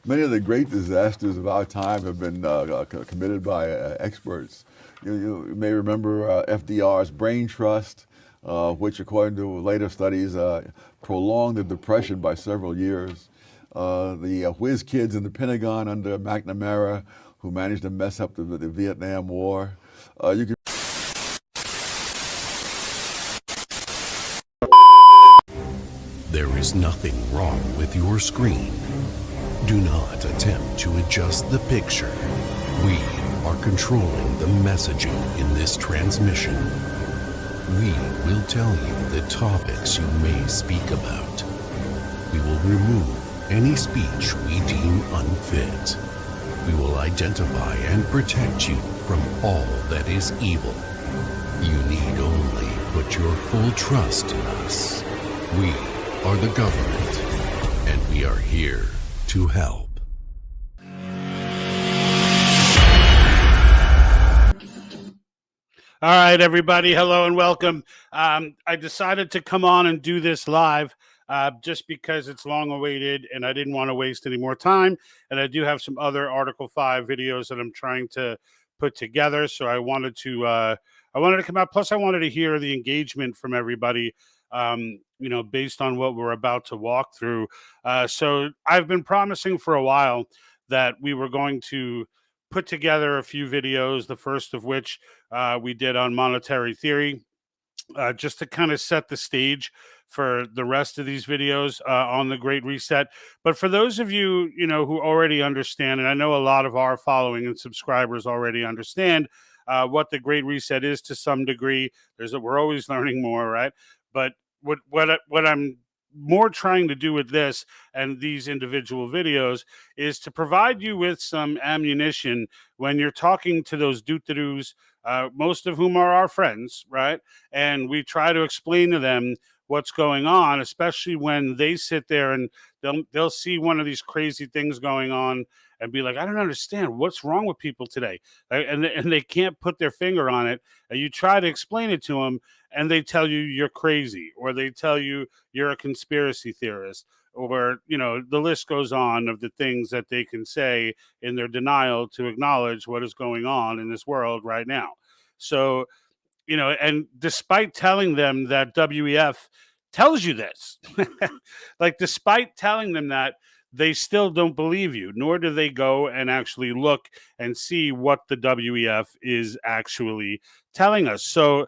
Many of the great disasters of our time have been committed by experts. You may remember FDR's brain trust, which, according to later studies, prolonged the depression by several years. The whiz kids in the Pentagon under McNamara, who managed to mess up the Vietnam War. You can There is nothing wrong with your screen. Do not attempt to adjust the picture. We are controlling the messaging in this transmission. We will tell you the topics you may speak about. We will remove any speech we deem unfit. We will identify and protect you from all that is evil. You need only put your full trust in us. We are the government, and we are here to help. All right, everybody. Hello and welcome. I decided to come on and do this live just because it's long awaited and I didn't want to waste any more time. And I do have some other Article 5 videos that I'm trying to put together. So I wanted to come out. Plus, I wanted to hear the engagement from everybody, based on what we're about to walk through. So I've been promising for a while that we were going to put together a few videos, the first of which we did on monetary theory, just to kind of set the stage for the rest of these videos on the Great Reset. But for those of you, who already understand, and I know a lot of our following and subscribers already understand what the Great Reset is to some degree. We're always learning more, right? But what I'm more trying to do with this and these individual videos is to provide you with some ammunition when you're talking to those dootadoos, most of whom are our friends, right? And we try to explain to them what's going on, especially when they sit there and they'll see one of these crazy things going on and be like, I don't understand what's wrong with people today. And they can't put their finger on it. And you try to explain it to them and they tell you you're crazy, or they tell you you're a conspiracy theorist, or, the list goes on of the things that they can say in their denial to acknowledge what is going on in this world right now. So, and despite telling them that WEF tells you this, like despite telling them that, they still don't believe you, nor do they go and actually look and see what the WEF is actually telling us. So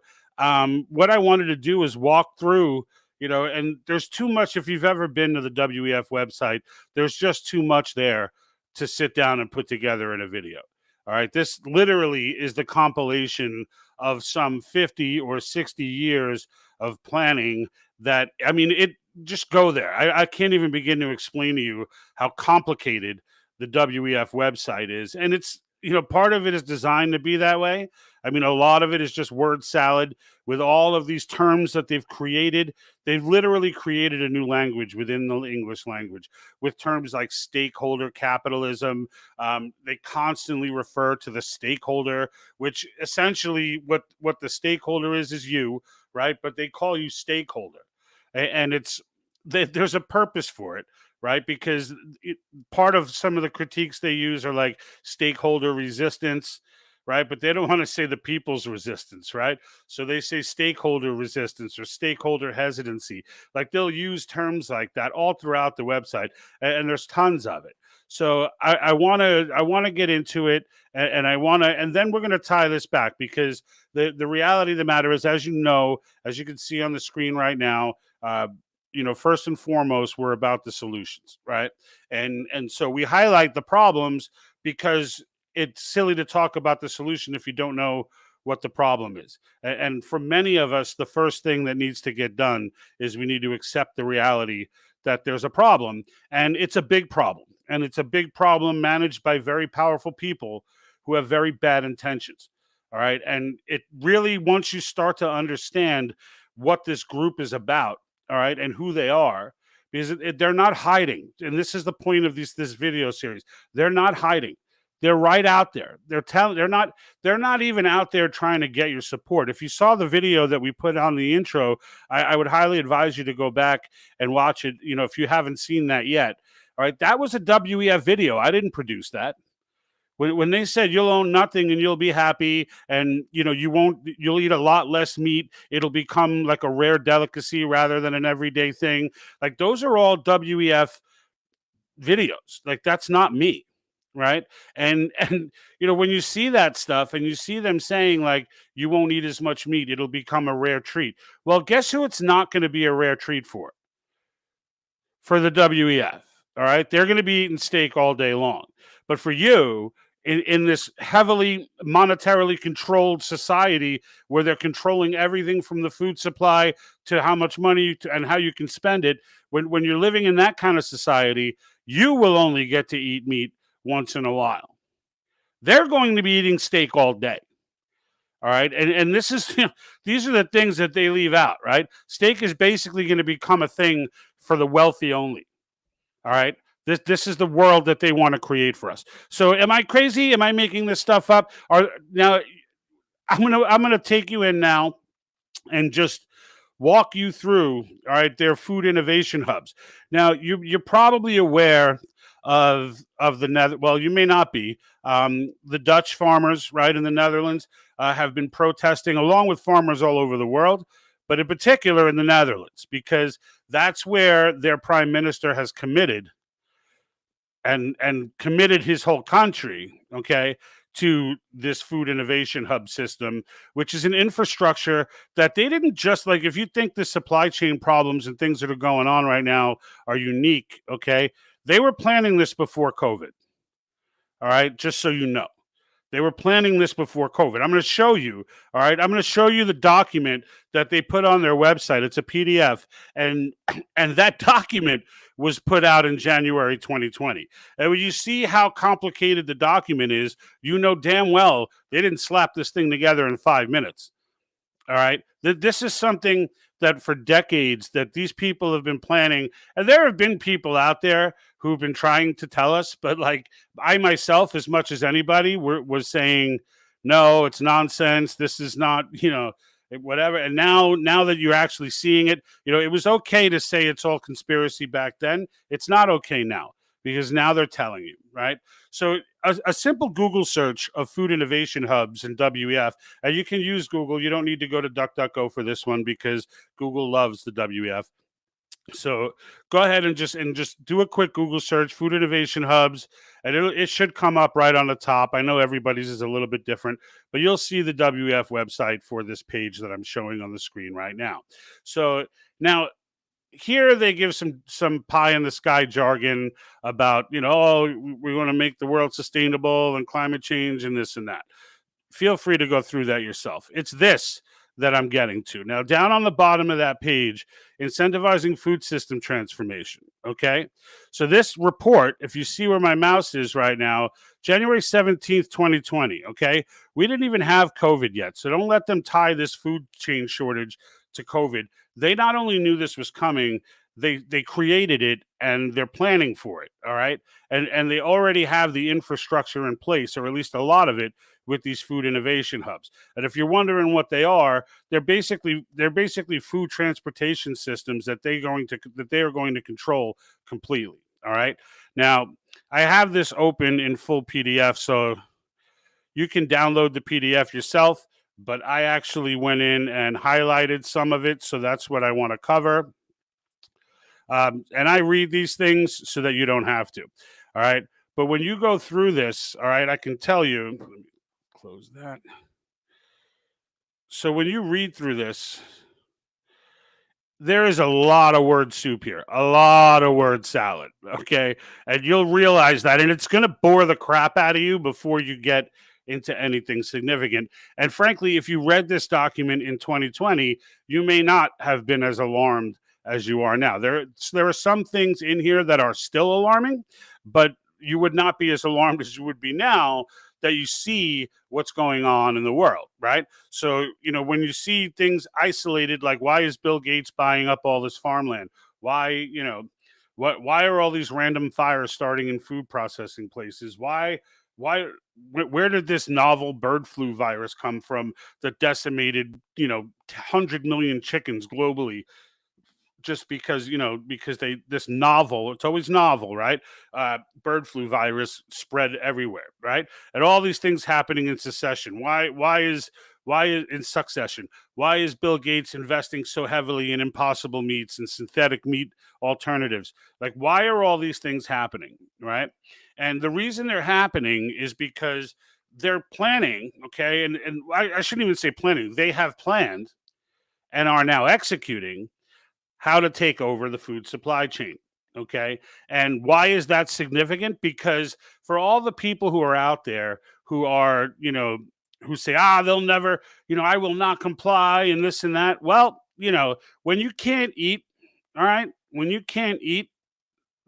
what I wanted to do is walk through, and there's too much. If you've ever been to the WEF website, there's just too much there to sit down and put together in a video. All right. This literally is the compilation of some 50 or 60 years of planning that, just go there. I can't even begin to explain to you how complicated the WEF website is. And it's, part of it is designed to be that way. A lot of it is just word salad with all of these terms that they've created. They've literally created a new language within the English language with terms like stakeholder capitalism. They constantly refer to the stakeholder, which essentially what the stakeholder is you, right? But they call you stakeholder. And there's a purpose for it, right? Because part of some of the critiques they use are like stakeholder resistance, right? But they don't want to say the people's resistance, right? So they say stakeholder resistance or stakeholder hesitancy. Like they'll use terms like that all throughout the website, and there's tons of it. So I want to get into it, and then we're going to tie this back, because the reality of the matter is, as you can see on the screen right now, first and foremost, we're about the solutions, right? And so we highlight the problems because it's silly to talk about the solution if you don't know what the problem is. And for many of us, the first thing that needs to get done is we need to accept the reality that there's a problem, and it's a big problem. And it's a big problem managed by very powerful people who have very bad intentions. All right. And it really, once you start to understand what this group is about, all right, and who they are, because they're not hiding. And this is the point of this video series. They're not hiding. They're right out there. They're not even out there trying to get your support. If you saw the video that we put on the intro, I would highly advise you to go back and watch it. If you haven't seen that yet, All right, that was a WEF video. I didn't produce that. When they said you'll own nothing and you'll be happy, and you'll eat a lot less meat, it'll become like a rare delicacy rather than an everyday thing. Like, those are all WEF videos. Like, that's not me, right? And when you see that stuff and you see them saying like you won't eat as much meat, it'll become a rare treat. Well, guess who it's not going to be a rare treat for? For the WEF. All right, they're going to be eating steak all day long. But for you, in this heavily monetarily controlled society where they're controlling everything from the food supply to how much money and how you can spend it, when you're living in that kind of society, you will only get to eat meat once in a while. They're going to be eating steak all day. All right. And this is, these are the things that they leave out, right? Steak is basically going to become a thing for the wealthy only. All right. This is the world that they want to create for us. So am I crazy? Am I making this stuff up? Now I'm gonna take you in now and just walk you through, all right, their food innovation hubs. Now you're probably aware of the well, you may not be. The Dutch farmers, right, in the Netherlands have been protesting along with farmers all over the world, but in particular in the Netherlands, because that's where their prime minister has committed and committed his whole country, okay, to this food innovation hub system, which is an infrastructure that they didn't just, like, if you think the supply chain problems and things that are going on right now are unique, okay, they were planning this before COVID. All right, just so you know. They were planning this before COVID. I'm going to show you, all right? I'm going to show you the document that they put on their website. It's a PDF, and that document was put out in January 2020. And when you see how complicated the document is, you know damn well they didn't slap this thing together in 5 minutes. All right? This is something that for decades that these people have been planning, and there have been people out there who've been trying to tell us, but like I myself, as much as anybody, was saying, no, it's nonsense. This is not, whatever. And now that you're actually seeing it, it was okay to say it's all conspiracy back then. It's not okay now, because now they're telling you, right? So a simple Google search of food innovation hubs and WEF, and you can use Google. You don't need to go to DuckDuckGo for this one because Google loves the WEF. So go ahead and just do a quick Google search, food innovation hubs, and it should come up right on the top. I know everybody's is a little bit different, but you'll see the WEF website for this page that I'm showing on the screen right now. So now, here they give some pie in the sky jargon about, we want to make the world sustainable and climate change and this and that. Feel free to go through that yourself. It's this that I'm getting to. Now, down on the bottom of that page, incentivizing food system transformation. Okay. So this report, if you see where my mouse is right now, January 17th, 2020. Okay. We didn't even have COVID yet. So don't let them tie this food chain shortage to COVID. They not only knew this was coming, they created it and they're planning for it. All right. And they already have the infrastructure in place, or at least a lot of it, with these food innovation hubs. And if you're wondering what they are, they're basically food transportation systems that they are going to control completely. All right. Now, I have this open in full PDF, so you can download the PDF yourself, but I actually went in and highlighted some of it, so that's what I want to cover. And I read these things so that you don't have to. All right. But when you go through this, all right, I can tell you, let me close that. So when you read through this, there is a lot of word soup here, a lot of word salad. Okay. And you'll realize that, and it's going to bore the crap out of you before you get into anything significant. And frankly, if you read this document in 2020, you may not have been as alarmed as you are now. There are some things in here that are still alarming, but you would not be as alarmed as you would be now that you see what's going on in the world, right? So, when you see things isolated, like why is Bill Gates buying up all this farmland? Why, why are all these random fires starting in food processing places? Where did this novel bird flu virus come from that decimated, 100 million chickens globally just because, because this novel, it's always novel, right? Bird flu virus spread everywhere, right? And all these things happening in succession. Why is in succession? Why is Bill Gates investing so heavily in impossible meats and synthetic meat alternatives? Like, why are all these things happening, right? And the reason they're happening is because they're planning, okay? And I shouldn't even say planning. They have planned and are now executing how to take over the food supply chain. Okay. And why is that significant? Because for all the people who are out there who are, who say, they'll never, I will not comply and this and that. Well, when you can't eat, all right, when you can't eat,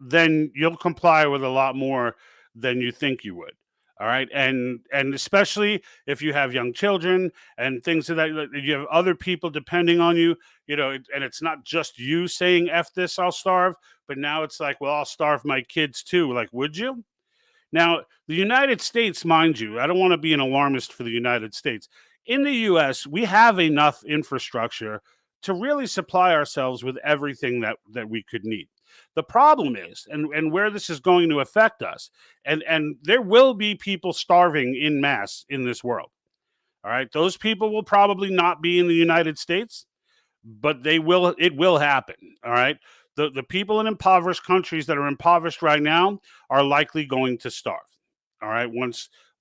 then you'll comply with a lot more than you think you would. All right. And especially if you have young children and things of that, you have other people depending on you, and it's not just you saying F this, I'll starve, but now it's like, well, I'll starve my kids too. Like, would you? Now, the United States, mind you, I don't want to be an alarmist for the United States. In the US, we have enough infrastructure to really supply ourselves with everything that we could need. The problem is, and where this is going to affect us, and there will be people starving in mass in this world. All right. Those people will probably not be in the United States, but it will happen. All right. The people in impoverished countries that are impoverished right now are likely going to starve. All right.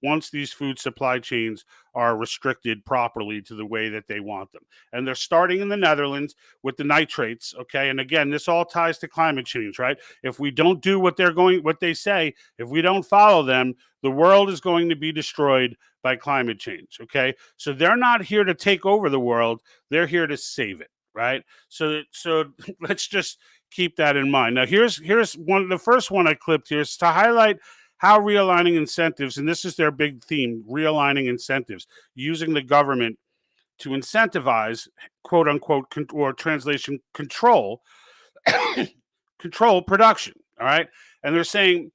Once these food supply chains are restricted properly to the way that they want them. And they're starting in the Netherlands with the nitrates. Okay. And again, this all ties to climate change, right? If we don't do what they say, if we don't follow them, the world is going to be destroyed by climate change. Okay. So they're not here to take over the world. They're here to save it. Right. So let's just keep that in mind. Now, here's the first one I clipped here is to highlight how realigning incentives, and this is their big theme, realigning incentives, using the government to incentivize, quote unquote, or translation, control production. All right. And they're saying,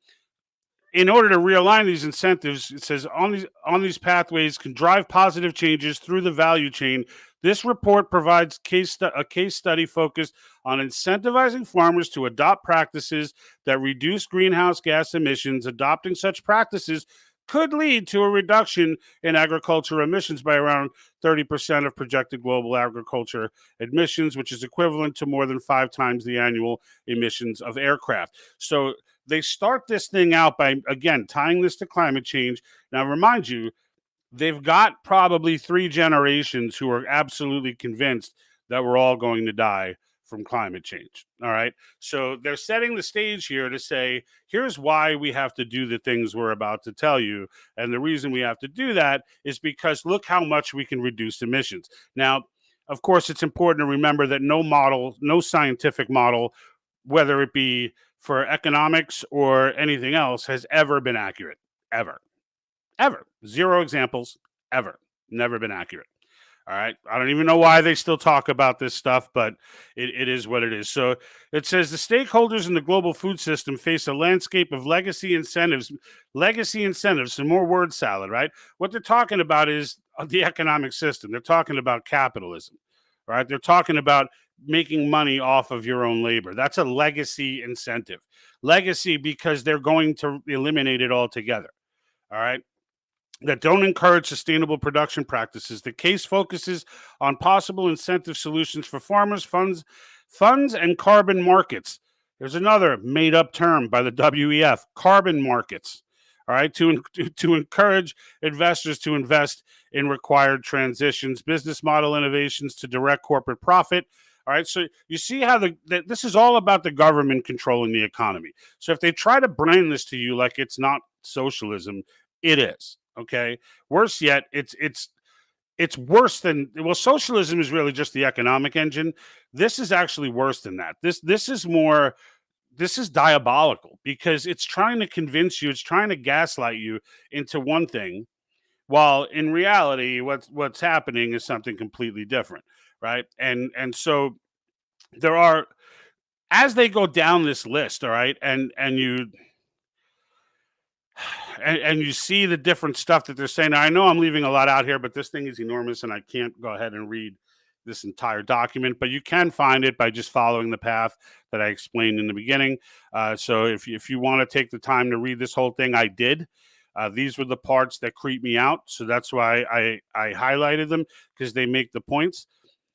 in order to realign these incentives, it says on these pathways can drive positive changes through the value chain. This report provides a case study focused on incentivizing farmers to adopt practices that reduce greenhouse gas emissions. Adopting such practices could lead to a reduction in agriculture emissions by around 30% of projected global agriculture emissions, which is equivalent to more than 5 times the annual emissions of aircraft. So they start this thing out by, again, tying this to climate change. Now, remind you, they've got probably 3 generations who are absolutely convinced that we're all going to die from climate change. All right. So they're setting the stage here to say, here's why we have to do the things we're about to tell you. And the reason we have to do that is because look how much we can reduce emissions. Now, of course, it's important to remember that no scientific model, whether it be for economics or anything else, has ever been accurate. Ever. 0 examples, ever. Never been accurate. All right. I don't even know why they still talk about this stuff, but it is what it is. So it says the stakeholders in the global food system face a landscape of legacy incentives, some more word salad, right? What they're talking about is the economic system. They're talking about capitalism, right? They're talking about making money off of your own labor. That's a legacy incentive. Legacy because they're going to eliminate it altogether. All right. That don't encourage sustainable production practices. The case focuses on possible incentive solutions for farmers, funds, and carbon markets. There's another made-up term by the WEF, carbon markets. All right, to encourage investors to invest in required transitions, business model innovations to direct corporate profit. All right, so you see how this is all about the government controlling the economy. So if they try to brand this to you like it's not socialism, it is. Okay. Worse yet, it's worse than, well, socialism is really just the economic engine. This is actually worse than that. This is diabolical because it's trying to convince you, it's trying to gaslight you into one thing, while in reality, what's happening is something completely different, right? And so there are, as they go down this list, all right, and you see the different stuff that they're saying. Now, I know I'm leaving a lot out here, but this thing is enormous, and I can't go ahead and read this entire document, but you can find it by just following the path that I explained in the beginning. So if you want to take the time to read this whole thing, I did. These were the parts that creep me out, so that's why I highlighted them, because they make the points.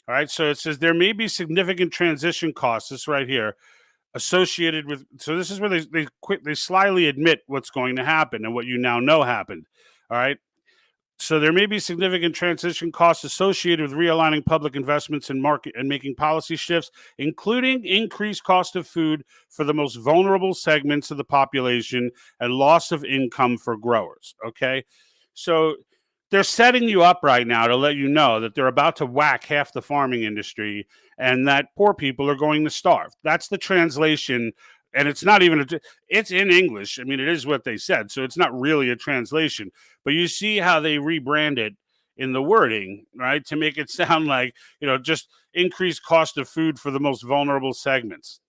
All right, so it says there may be significant transition costs. This right here, associated with. So this is where they slyly admit what's going to happen and what you now know happened. All right. So there may be significant transition costs associated with realigning public investments in market and making policy shifts, including increased cost of food for the most vulnerable segments of the population and loss of income for growers. Okay. So they're setting you up right now to let you know that they're about to whack half the farming industry and that poor people are going to starve. That's the translation. And it's not even, it's in English. I mean, it is what they said. So it's not really a translation. But you see how they rebrand it in the wording, right? To make it sound like, just increased cost of food for the most vulnerable segments.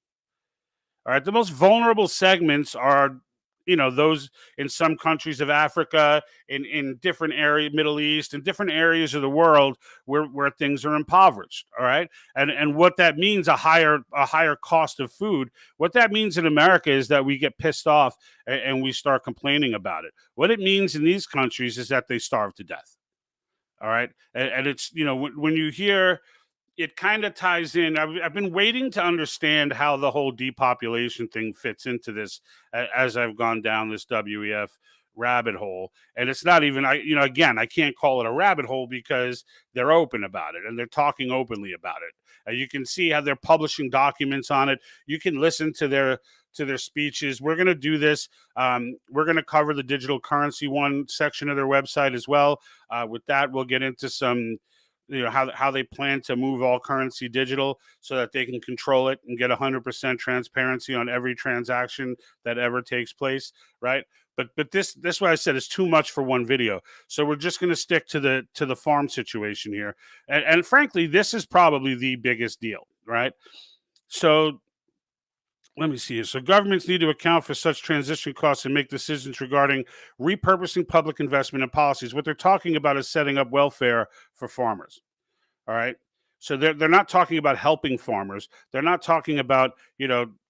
All right. The most vulnerable segments are, those in some countries of Africa, in different areas, Middle East, and different areas of the world where things are impoverished. All right. And what that means, a higher cost of food, what that means in America is that we get pissed off and we start complaining about it. What it means in these countries is that they starve to death. All right. And it's, when you hear, it kind of ties in. I've been waiting to understand how the whole depopulation thing fits into this as I've gone down this WEF rabbit hole. And it's not even, again, I can't call it a rabbit hole because they're open about it and they're talking openly about it. You can see how they're publishing documents on it. You can listen to their speeches. We're going to do this. We're going to cover the digital currency one section of their website as well. With that, we'll get into some, how they plan to move all currency digital so that they can control it and get 100% transparency on every transaction that ever takes place, right? But this what I said is too much for one video. So we're just going to stick to the farm situation here. And frankly, this is probably the biggest deal, right? So let me see here. So governments need to account for such transition costs and make decisions regarding repurposing public investment and policies. What they're talking about is setting up welfare for farmers. All right. So they're not talking about helping farmers. They're not talking about,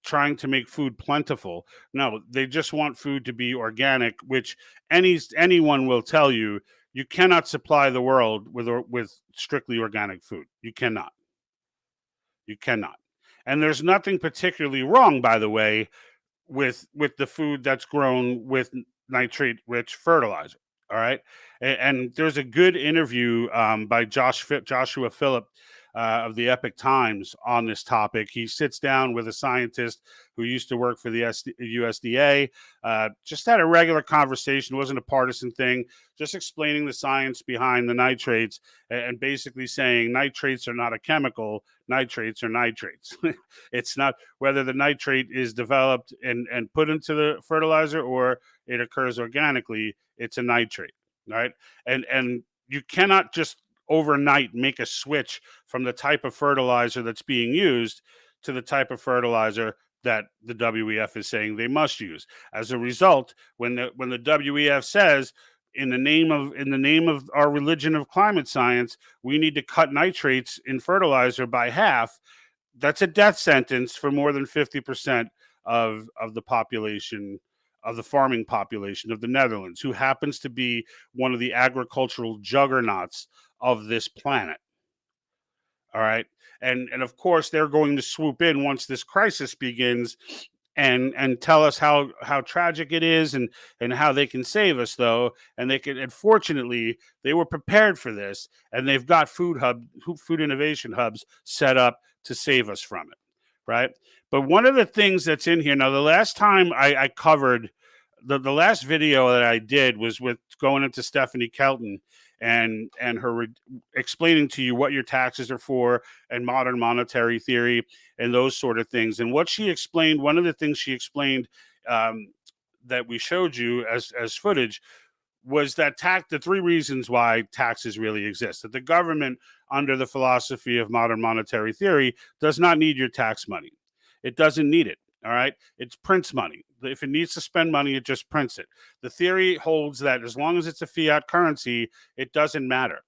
trying to make food plentiful. No, they just want food to be organic, which anyone will tell you, you cannot supply the world with strictly organic food. You cannot. You cannot. And there's nothing particularly wrong, by the way, with the food that's grown with nitrate-rich fertilizer. All right, and there's a good interview by Joshua Phillip of the Epic Times on this topic. He sits down with a scientist who used to work for the USDA. Just had a regular conversation. It wasn't a partisan thing. Just explaining the science behind the nitrates and basically saying nitrates are not a chemical. Nitrates are nitrates. It's not whether the nitrate is developed and put into the fertilizer or it occurs organically. It's a nitrate, right? And you cannot just overnight make a switch from the type of fertilizer that's being used to the type of fertilizer that the WEF is saying they must use. As a result, when the WEF says in the name of our religion of climate science, we need to cut nitrates in fertilizer by half, that's a death sentence for more than 50% of the population, of the farming population of the Netherlands, who happens to be one of the agricultural juggernauts of this planet. All right. And of course, they're going to swoop in once this crisis begins and tell us how tragic it is and how they can save us, though. And fortunately, they were prepared for this, and they've got food innovation hubs set up to save us from it. Right. But one of the things that's in here now, the last time I covered the last video that I did was with going into Stephanie Kelton and her explaining to you what your taxes are for and modern monetary theory and those sort of things. And what she explained, one of the things she explained that we showed you as footage was that the three reasons why taxes really exist. That the government, under the philosophy of modern monetary theory, does not need your tax money. It doesn't need it. All right. It prints money. If it needs to spend money, it just prints it. The theory holds that as long as it's a fiat currency, it doesn't matter.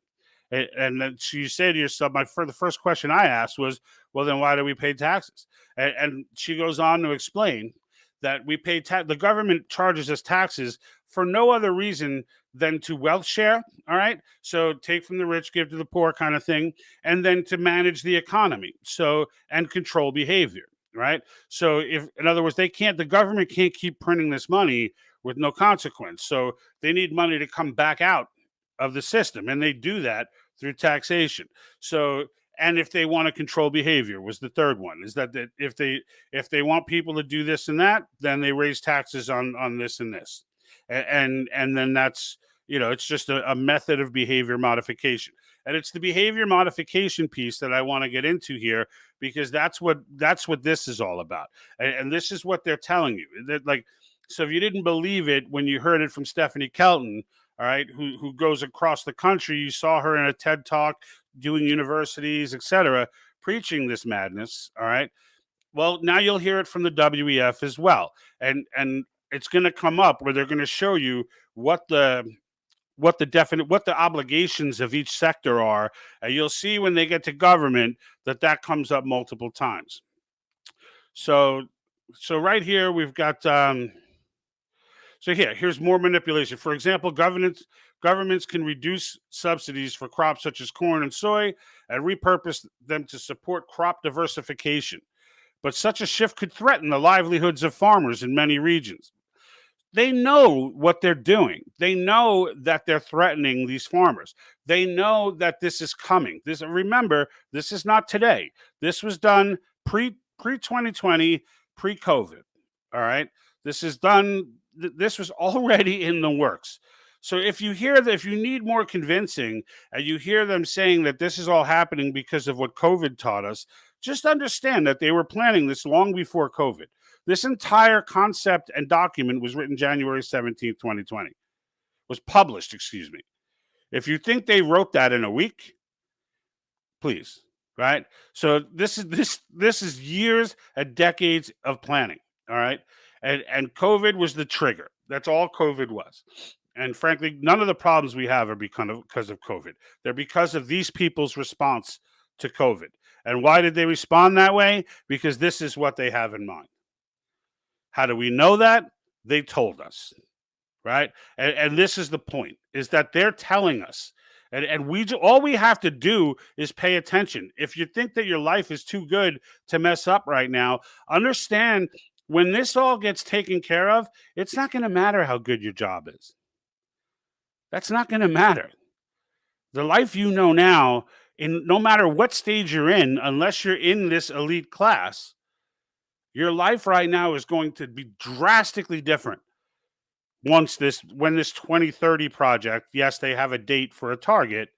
And then so you say to yourself, the first question I asked was, well, then why do we pay taxes? And she goes on to explain that we pay the government charges us taxes for no other reason than to wealth share. All right. So take from the rich, give to the poor kind of thing. And then to manage the economy. So, and control behavior. Right. So if, in other words, the government can't keep printing this money with no consequence. So they need money to come back out of the system. And they do that through taxation. So, and if they want to control behavior was the third one, is that if they want people to do this and that, then they raise taxes on this and this. And then that's, it's just a method of behavior modification. And it's the behavior modification piece that I want to get into here, because that's what this is all about. And this is what they're telling you. That, like, so if you didn't believe it when you heard it from Stephanie Kelton, all right, who goes across the country, you saw her in a TED Talk, doing universities, etc., preaching this madness, all right? Well, now you'll hear it from the WEF as well. And it's going to come up where they're going to show you what the obligations of each sector are. And you'll see when they get to government that comes up multiple times. So right here we've got so here's more manipulation. For example, governments can reduce subsidies for crops such as corn and soy and repurpose them to support crop diversification. But such a shift could threaten the livelihoods of farmers in many regions. They know what they're doing. They know that they're threatening these farmers. They know that this is coming. Remember, this is not today. This was done pre-2020, pre-COVID. All right. This is done. This was already in the works. So if you need more convincing, and you hear them saying that this is all happening because of what COVID taught us, just understand that they were planning this long before COVID. This entire concept and document was written January 17th, 2020. Was published, excuse me. If you think they wrote that in a week, please, right? So this is years and decades of planning, all right? And COVID was the trigger. That's all COVID was. And frankly, none of the problems we have are because of COVID. They're because of these people's response to COVID. And why did they respond that way? Because this is what they have in mind. How do we know that? They told us, right? And this is the point, is that they're telling us. And all we have to do is pay attention. If you think that your life is too good to mess up right now, understand when this all gets taken care of, it's not going to matter how good your job is. That's not going to matter. The life you know now, no matter what stage you're in, unless you're in this elite class, your life right now is going to be drastically different when this 2030 project, yes, they have a date for a target,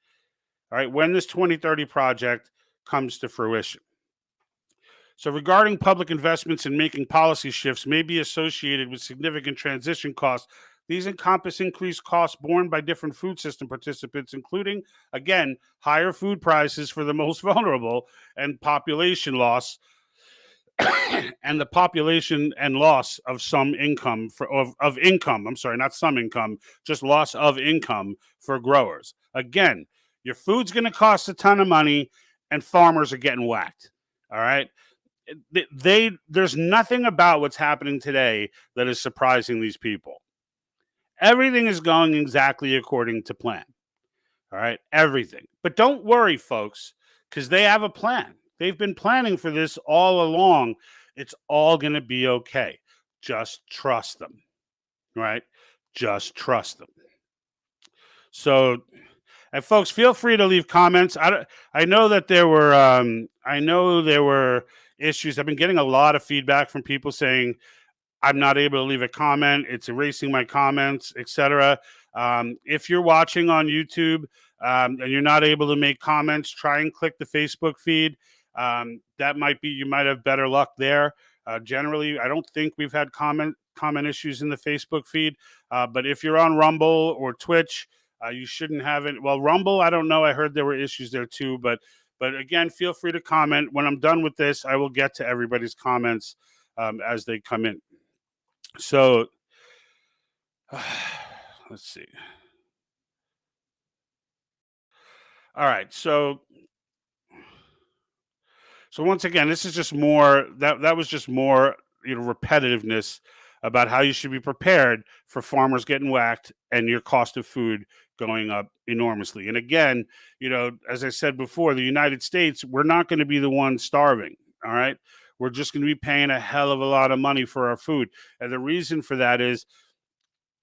all right, when this 2030 project comes to fruition. So regarding public investments in making policy shifts may be associated with significant transition costs. These encompass increased costs borne by different food system participants, including, again, higher food prices for the most vulnerable and population loss and the population and loss of some income of income. I'm sorry, not some income, just loss of income for growers. Again, your food's going to cost a ton of money and farmers are getting whacked. All right. There's nothing about what's happening today that is surprising these people. Everything is going exactly according to plan. All right. Everything. But don't worry, folks, because they have a plan. They've been planning for this all along. It's all going to be okay. Just trust them, right? Just trust them. So, and folks, feel free to leave comments. I know that there were issues. I've been getting a lot of feedback from people saying I'm not able to leave a comment. It's erasing my comments, etc. If you're watching on YouTube and you're not able to make comments, try and click the Facebook feed. You might have better luck there. Generally, I don't think we've had comment issues in the Facebook feed. But if you're on Rumble or Twitch, you shouldn't have it. Well, Rumble, I don't know. I heard there were issues there too. But again, feel free to comment. When I'm done with this, I will get to everybody's comments as they come in. So let's see. All right. So once again, this is just more that was just more, repetitiveness about how you should be prepared for farmers getting whacked and your cost of food going up enormously. And again, as I said before, the United States, we're not going to be the ones starving. All right. We're just going to be paying a hell of a lot of money for our food. And the reason for that is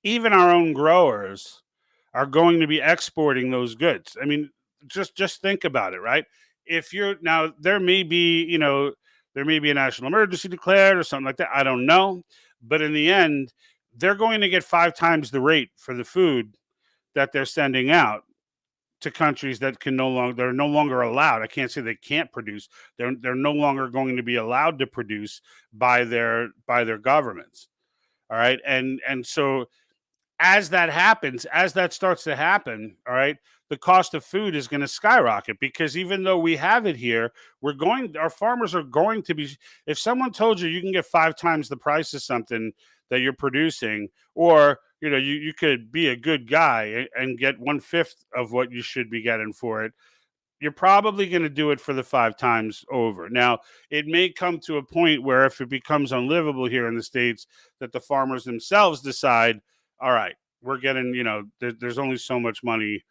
even our own growers are going to be exporting those goods. I mean, just think about it, right? If you're now there may be, there may be a national emergency declared or something like that. I don't know, but in the end, they're going to get 5 times the rate for the food that they're sending out to countries that can no longer they're no longer allowed. I can't say they can't produce. They're no longer going to be allowed to produce by their governments. All right, and so as that happens, as that starts to happen, all right, the cost of food is going to skyrocket because even though we have it here, our farmers are going to be, if someone told you you can get 5 times the price of something that you're producing, or, you could be a good guy and get 1/5 of what you should be getting for it, you're probably going to do it for the 5 times over. Now, it may come to a point where if it becomes unlivable here in the States, that the farmers themselves decide, all right, we're getting, there's only so much money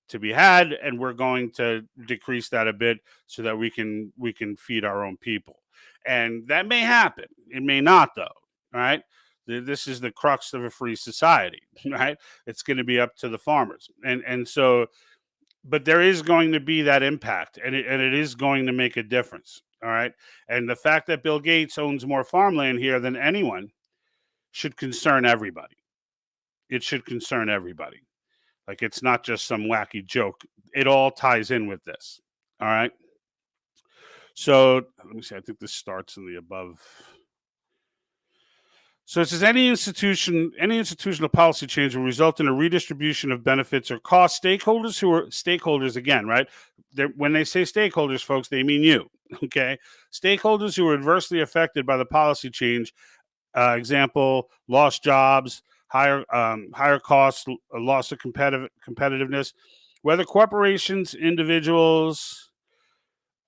to be had, and we're going to decrease that a bit so that we can feed our own people. And that may happen. It may not, though. All right. This is the crux of a free society, right? It's going to be up to the farmers. And so, but there is going to be that impact, and it is going to make a difference. All right. And the fact that Bill Gates owns more farmland here than anyone should concern everybody. It should concern everybody. Like, it's not just some wacky joke. It all ties in with this. All right. So let me see. I think this starts in the above. So it says any institutional policy change will result in a redistribution of benefits or costs. Stakeholders again, right? When they say stakeholders, folks, they mean you. Okay, stakeholders who are adversely affected by the policy change. Example: lost jobs, higher costs, loss of competitiveness. Whether corporations, individuals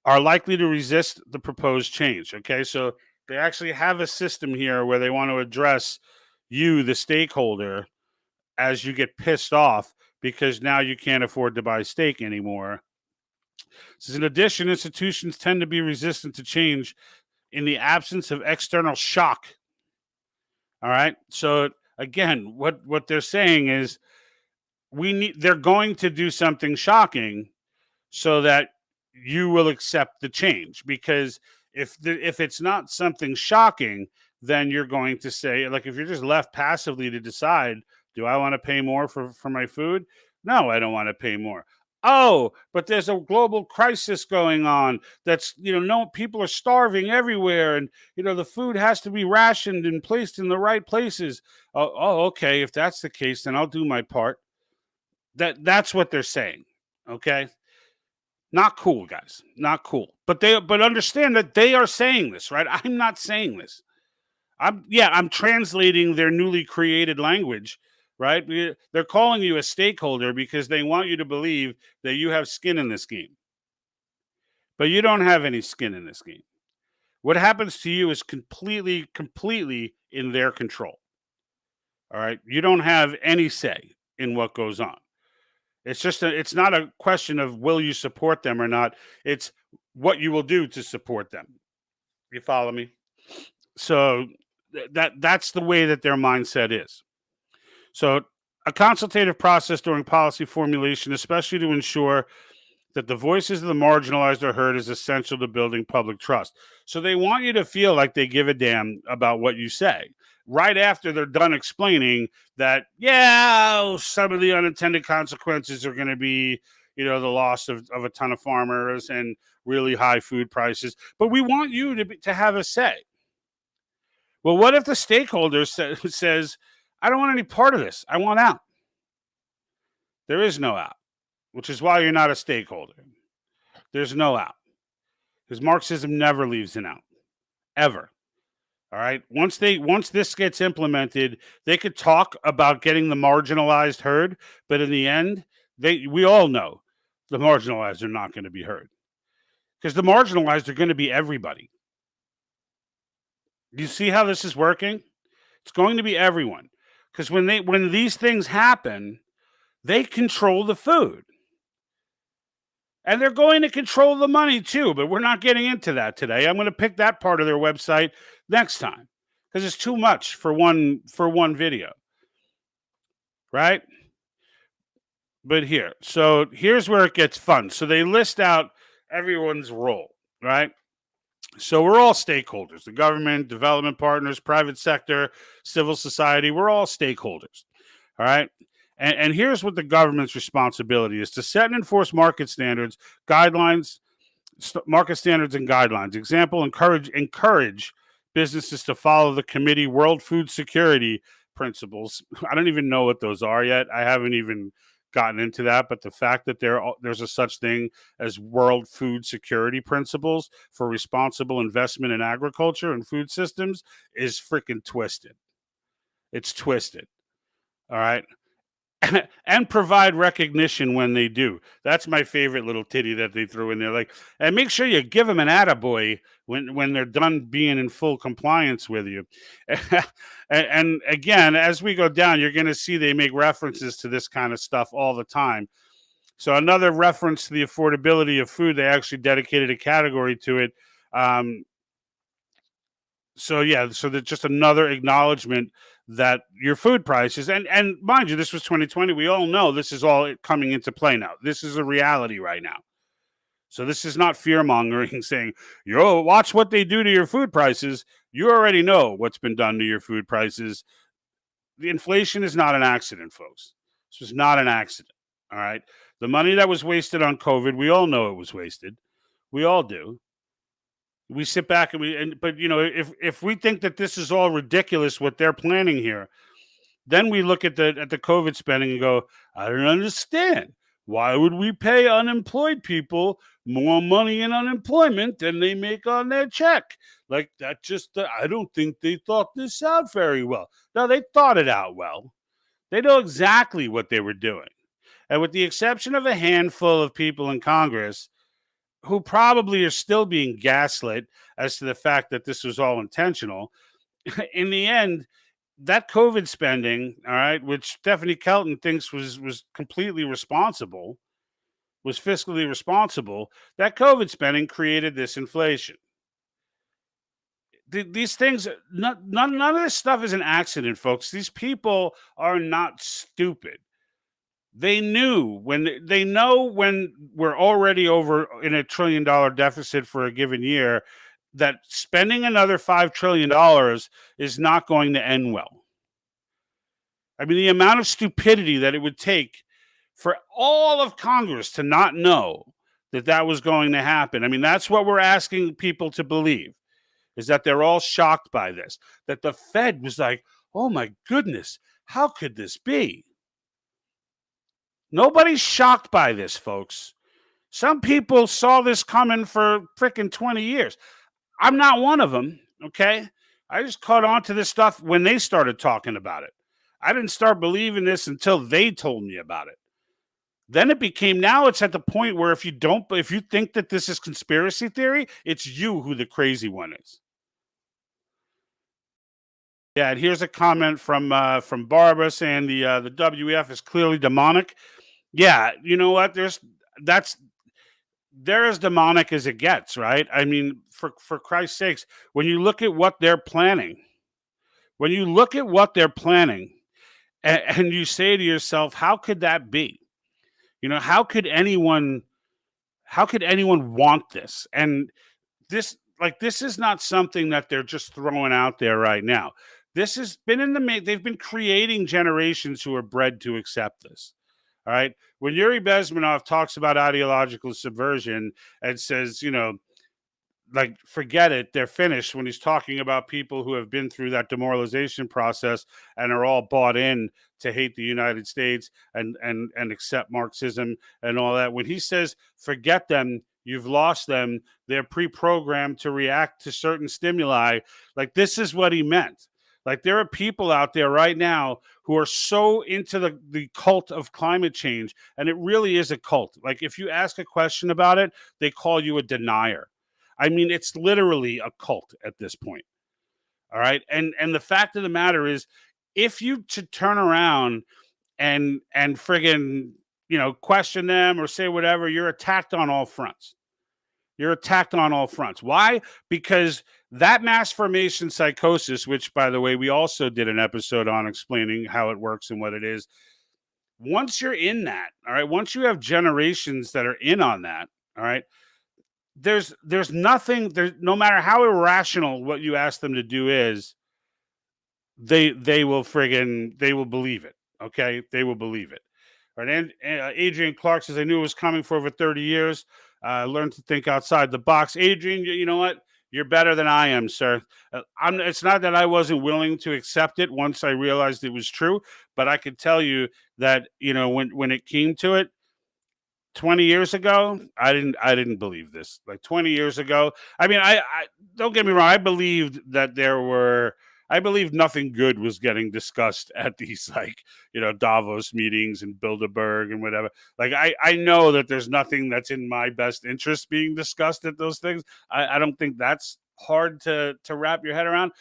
are likely to resist the proposed change. Okay, so they actually have a system here where they want to address you, the stakeholder, as you get pissed off because now you can't afford to buy steak anymore. So in addition, institutions tend to be resistant to change in the absence of external shock. All right. So again, what they're saying is they're going to do something shocking so that you will accept the change, because if it's not something shocking, then you're going to say, like, if you're just left passively to decide, do I want to pay more for my food? No, I don't want to pay more. Oh, but there's a global crisis going on. That's, no, people are starving everywhere, and the food has to be rationed and placed in the right places. Oh, okay. If that's the case, then I'll do my part. That's what they're saying. Okay. Not cool, guys. Not cool. But understand that they are saying this, right? I'm not saying this. I'm translating their newly created language, right? They're calling you a stakeholder because they want you to believe that you have skin in this game. But you don't have any skin in this game. What happens to you is completely in their control. All right? You don't have any say in what goes on. It's not a question of will you support them or not. It's what you will do to support them. You follow me? So that's the way that their mindset is. So a consultative process during policy formulation, especially to ensure that the voices of the marginalized are heard, is essential to building public trust. So they want you to feel like they give a damn about what you say. Right after they're done explaining that, some of the unintended consequences are going to be, the loss of a ton of farmers and really high food prices. But we want you to have a say. Well, what if the stakeholder says, I don't want any part of this. I want out. There is no out, which is why you're not a stakeholder. There's no out. Because Marxism never leaves an out. Ever. All right. Once this gets implemented, they could talk about getting the marginalized heard, but in the end, we all know the marginalized are not going to be heard, because the marginalized are going to be everybody. Do you see how this is working? It's going to be everyone, because when these things happen, they control the food. And they're going to control the money too, but we're not getting into that today. I'm going to pick that part of their website next time, because it's too much for one video, right? But here's where it gets fun. So they list out everyone's role, right? So we're all stakeholders: the government, development partners, private sector, civil society. We're all stakeholders, all right? And here's what the government's responsibility is: to set and enforce market standards, guidelines, market standards and guidelines. Example, encourage businesses to follow the committee World Food Security principles. I don't even know what those are yet. I haven't even gotten into that, but the fact that there's a such thing as World Food Security principles for responsible investment in agriculture and food systems is freaking twisted. It's twisted. All right. And provide recognition when they do. That's my favorite little titty that they threw in there. Like, and make sure you give them an attaboy when they're done being in full compliance with you. And again, as we go down, you're going to see they make references to this kind of stuff all the time. So another reference to the affordability of food, they actually dedicated a category to it. So that's just another acknowledgement that your food prices, and mind you, this was 2020. We all know this is all coming into play now. This is a reality right now. So this is not fear mongering saying, yo, watch what they do to your food prices. You already know what's been done to your food prices. The inflation is not an accident, folks. This was not an accident. All right. The money that was wasted on COVID, we all know it was wasted. We all do. We sit back but if we think that this is all ridiculous what they're planning here, then we look at the COVID spending and go, I don't understand. Why would we pay unemployed people more money in unemployment than they make on their check? Like that I don't think they thought this out very well. No, they thought it out well. They know exactly what they were doing. And with the exception of a handful of people in Congress, who probably are still being gaslit as to the fact that this was all intentional, in the end, that COVID spending, all right, which Stephanie Kelton thinks was completely responsible, was fiscally responsible, that COVID spending created this inflation. These things, none of this stuff is an accident, folks. These people are not stupid. They know when we're already over in $1 trillion deficit for a given year, that spending another $5 trillion is not going to end well. I mean, the amount of stupidity that it would take for all of Congress to not know that was going to happen. I mean, that's what we're asking people to believe, is that they're all shocked by this, that the Fed was like, oh my goodness, how could this be? Nobody's shocked by this, folks. Some people saw this coming for freaking 20 years. I'm not one of them, okay? I just caught on to this stuff when they started talking about it. I didn't start believing this until they told me about it. Then now it's at the point where if you think that this is conspiracy theory, it's you who the crazy one is. Yeah, and here's a comment from Barbara saying the WEF is clearly demonic. Yeah, you know what? They're as demonic as it gets, right? I mean, for Christ's sakes, when you look at what they're planning, and you say to yourself, how could that be? How could anyone want this? And this is not something that they're just throwing out there right now. This has been they've been creating generations who are bred to accept this. All right. When Yuri Bezmenov talks about ideological subversion and says, forget it, they're finished, when he's talking about people who have been through that demoralization process and are all bought in to hate the United States and accept Marxism and all that, when he says, forget them, you've lost them, they're pre-programmed to react to certain stimuli, like this is what he meant. Like there are people out there right now who are so into the cult of climate change, and it really is a cult. Like if you ask a question about it, they call you a denier. I mean, it's literally a cult at this point. All right. And the fact of the matter is, if you to turn around and friggin', question them or say whatever, you're attacked on all fronts. You're attacked on all fronts. Why? Because that mass formation psychosis, which, by the way, we also did an episode on explaining how it works and what it is. Once you're in that, all right, once you have generations that are in on that, all right, there's nothing there. No matter how irrational what you ask them to do is, they will believe it. Okay, they will believe it. Right. And Adrian Clark says, I knew it was coming for over 30 years. Learned to think outside the box. Adrian, you know what? You're better than I am, sir. It's not that I wasn't willing to accept it once I realized it was true, but I could tell you that, when it came to it, 20 years ago, I didn't believe this. Like 20 years ago, I mean, I don't get me wrong, I believed nothing good was getting discussed at these Davos meetings and Bilderberg and whatever. Like I know that there's nothing that's in my best interest being discussed at those things. I don't think that's hard to wrap your head around.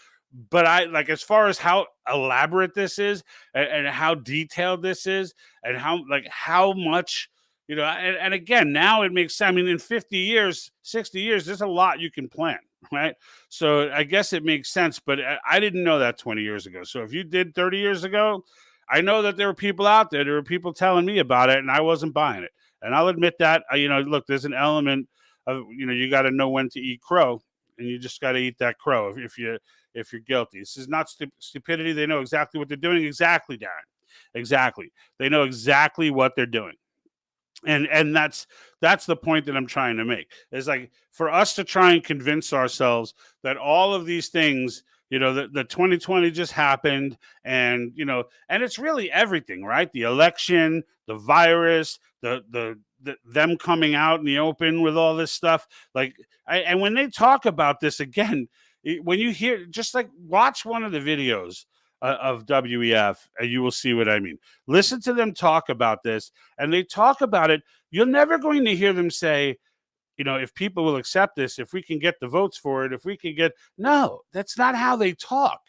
But as far as how elaborate this is and how detailed this is and how much, and again, now it makes sense. I mean, in 50 years, 60 years, there's a lot you can plan, right? So I guess it makes sense, but I didn't know that 20 years ago. So if you did 30 years ago, I know that there were people out there were people telling me about it, and I wasn't buying it. And I'll admit that, look, there's an element of, you got to know when to eat crow, and you just got to eat that crow if you're guilty. This is not stupidity. They know exactly what they're doing. Exactly, Darren. Exactly. They know exactly what they're doing. And that's the point that I'm trying to make. It's like for us to try and convince ourselves that all of these things, the 2020 just happened, and and it's really everything, right? The election, the virus, the them coming out in the open with all this stuff. And when they talk about this again, when you hear, just watch one of the videos of WEF, and you will see what I mean. Listen to them talk about this, and they talk about it. You're never going to hear them say, if people will accept this, if we can get the votes for it, if we can get, no, that's not how they talk.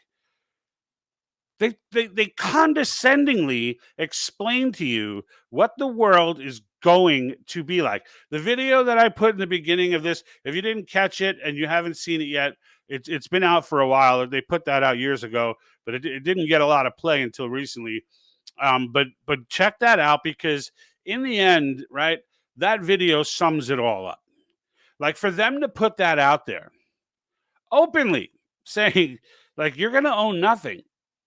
They condescendingly explain to you what the world is going to be like. The video that I put in the beginning of this, if you didn't catch it and you haven't seen it yet, it's been out for a while. They put that out years ago, but it didn't get a lot of play until recently. But check that out, because in the end, right, that video sums it all up. Like, for them to put that out there openly, saying you're going to own nothing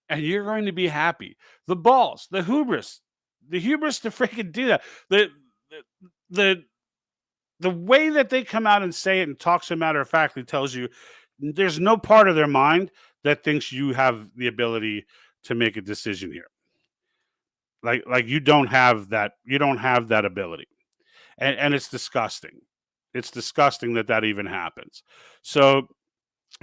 and you're going to be happy. The balls, the hubris to freaking do that. The way that they come out and say it and talk so matter-of-factly tells you there's no part of their mind that thinks you have the ability to make a decision here. Like you don't have that ability. And it's disgusting. It's disgusting that even happens. So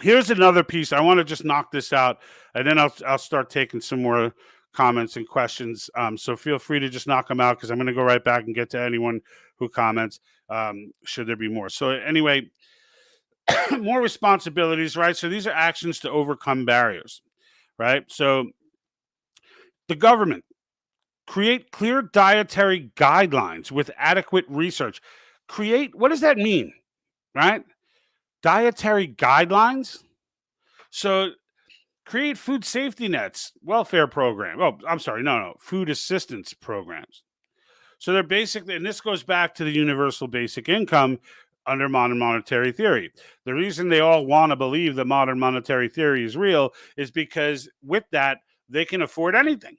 here's another piece. I want to just knock this out, and then I'll start taking some more comments and questions. So feel free to just knock them out, because I'm going to go right back and get to anyone who comments, should there be more. So anyway, more responsibilities, right? So these are actions to overcome barriers, right? So the government, create clear dietary guidelines with adequate research. What does that mean, right? Dietary guidelines? So create food safety nets, welfare program. Oh, I'm sorry. No, food assistance programs. So they're basically, and this goes back to the universal basic income under modern monetary theory. The reason they all want to believe that modern monetary theory is real is because with that, they can afford anything.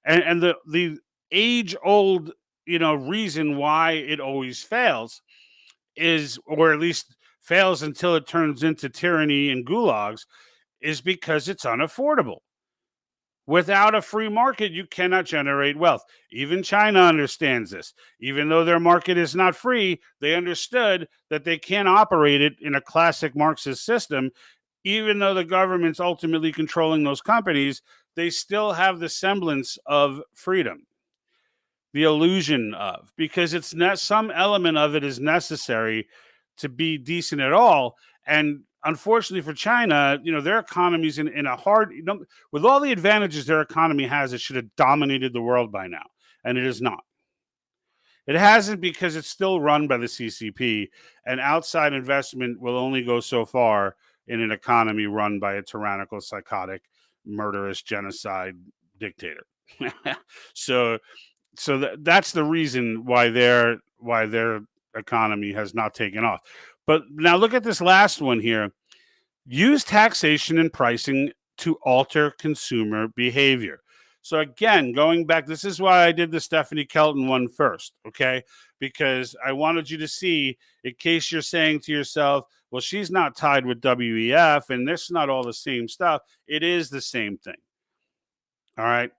And the age-old, reason why it always fails is, or at least fails until it turns into tyranny and gulags, is because it's unaffordable. Without a free market, you cannot generate wealth. Even China understands this. Even though their market is not free, they understood that they can't operate it in a classic Marxist system even though the government's ultimately controlling those companies, they still have the semblance of freedom, the illusion of, because it's not, some element of it is necessary to be decent at all. And unfortunately for China, their economy's in a hard, with all the advantages their economy has, it should have dominated the world by now, and it is not. It hasn't, because it's still run by the CCP, and outside investment will only go so far in an economy run by a tyrannical, psychotic, murderous, genocide dictator. so that's the reason why their economy has not taken off. But now look at this last one here. Use taxation and pricing to alter consumer behavior. So again, going back, this is why I did the Stephanie Kelton one first, okay? Because I wanted you to see, in case you're saying to yourself, well, she's not tied with WEF and this is not all the same stuff. It is the same thing. All right.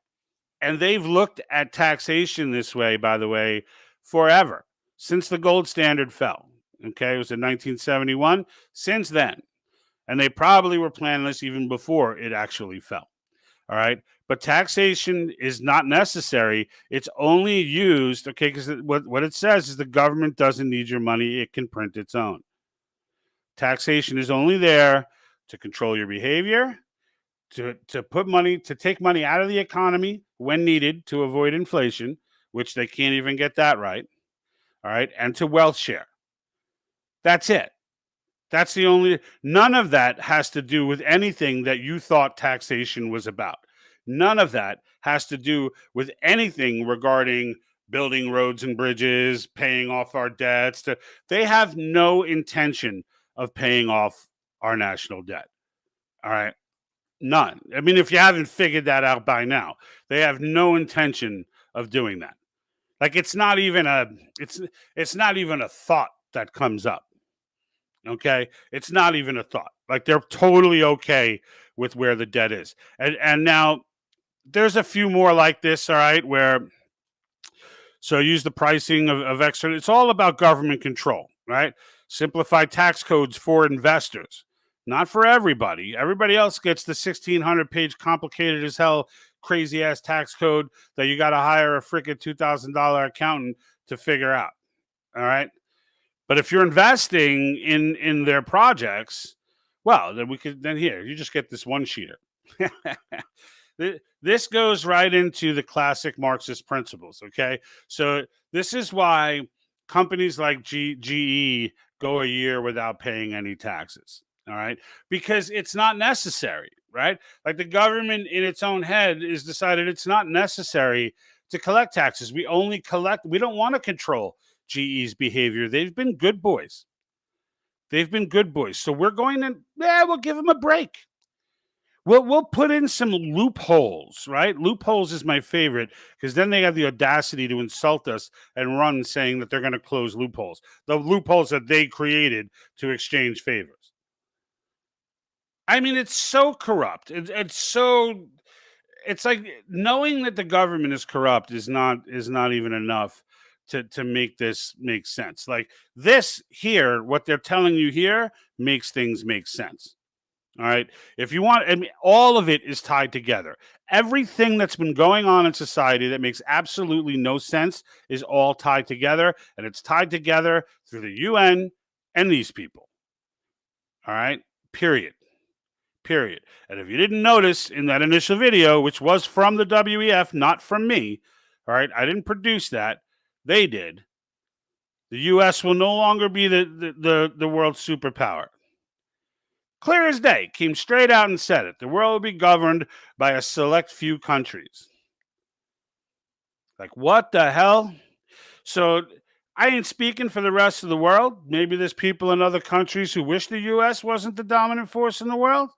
And they've looked at taxation this way, by the way, forever, since the gold standard fell. Okay. It was in 1971. Since then. And they probably were planning this even before it actually fell. All right. But taxation is not necessary. It's only used, okay, because what it says is the government doesn't need your money. It can print its own. Taxation is only there to control your behavior, to take money out of the economy when needed to avoid inflation, which they can't even get that right. All right. And to wealth share. That's it. That's the only, none of that has to do with anything that you thought taxation was about. None of that has to do with anything regarding building roads and bridges, paying off our debts. They have no intention of paying off our national debt. All right. None. I mean, if you haven't figured that out by now, they have no intention of doing that. Like it's not even a thought that comes up. Okay, it's not even a thought. Like they're totally okay with where the debt is. And now there's a few more like this, all right, where so use the pricing of extra. It's all about government control, right? Simplify tax codes for investors, not for everybody. Everybody else gets the 1,600-page complicated as hell, crazy ass tax code that you got to hire a freaking $2,000 accountant to figure out. All right. But if you're investing in their projects, well, then here, you just get this one sheeter. This goes right into the classic Marxist principles, okay? So this is why companies like GE go a year without paying any taxes, all right? Because it's not necessary, right? Like the government in its own head has decided it's not necessary to collect taxes. We don't want to control GE's behavior. They've been good boys. So we're going to, we'll give them a break. We'll put in some loopholes, right? Loopholes is my favorite because then they have the audacity to insult us and run saying that they're going to close loopholes. The loopholes that they created to exchange favors. I mean, it's so corrupt. It's like knowing that the government is corrupt is not even enough to make this make sense. Like this here, what they're telling you here makes things make sense. All right. If you want, I mean, all of it is tied together. Everything that's been going on in society that makes absolutely no sense is all tied together, and it's tied together through the UN and these people. All right. Period. And if you didn't notice in that initial video, which was from the WEF, not from me, all right, I didn't produce that. They did. The U.S. will no longer be the world superpower. Clear as day, came straight out and said it. The world will be governed by a select few countries. Like, what the hell? So I ain't speaking for the rest of the world. Maybe there's people in other countries who wish the U.S. wasn't the dominant force in the world.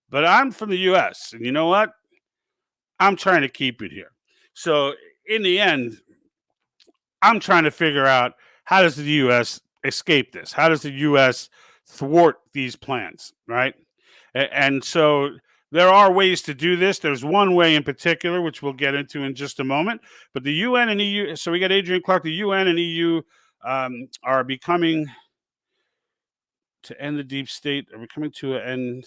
But I'm from the U.S., and you know what? I'm trying to keep it here. So in the end, I'm trying to figure out how does the U.S. escape this? How does the U.S. thwart these plans, right? And so there are ways to do this. There's one way in particular, which we'll get into in just a moment. But the UN and EU, so we got Adrian Clark, the UN and EU are becoming to end the deep state. Are we coming to an end?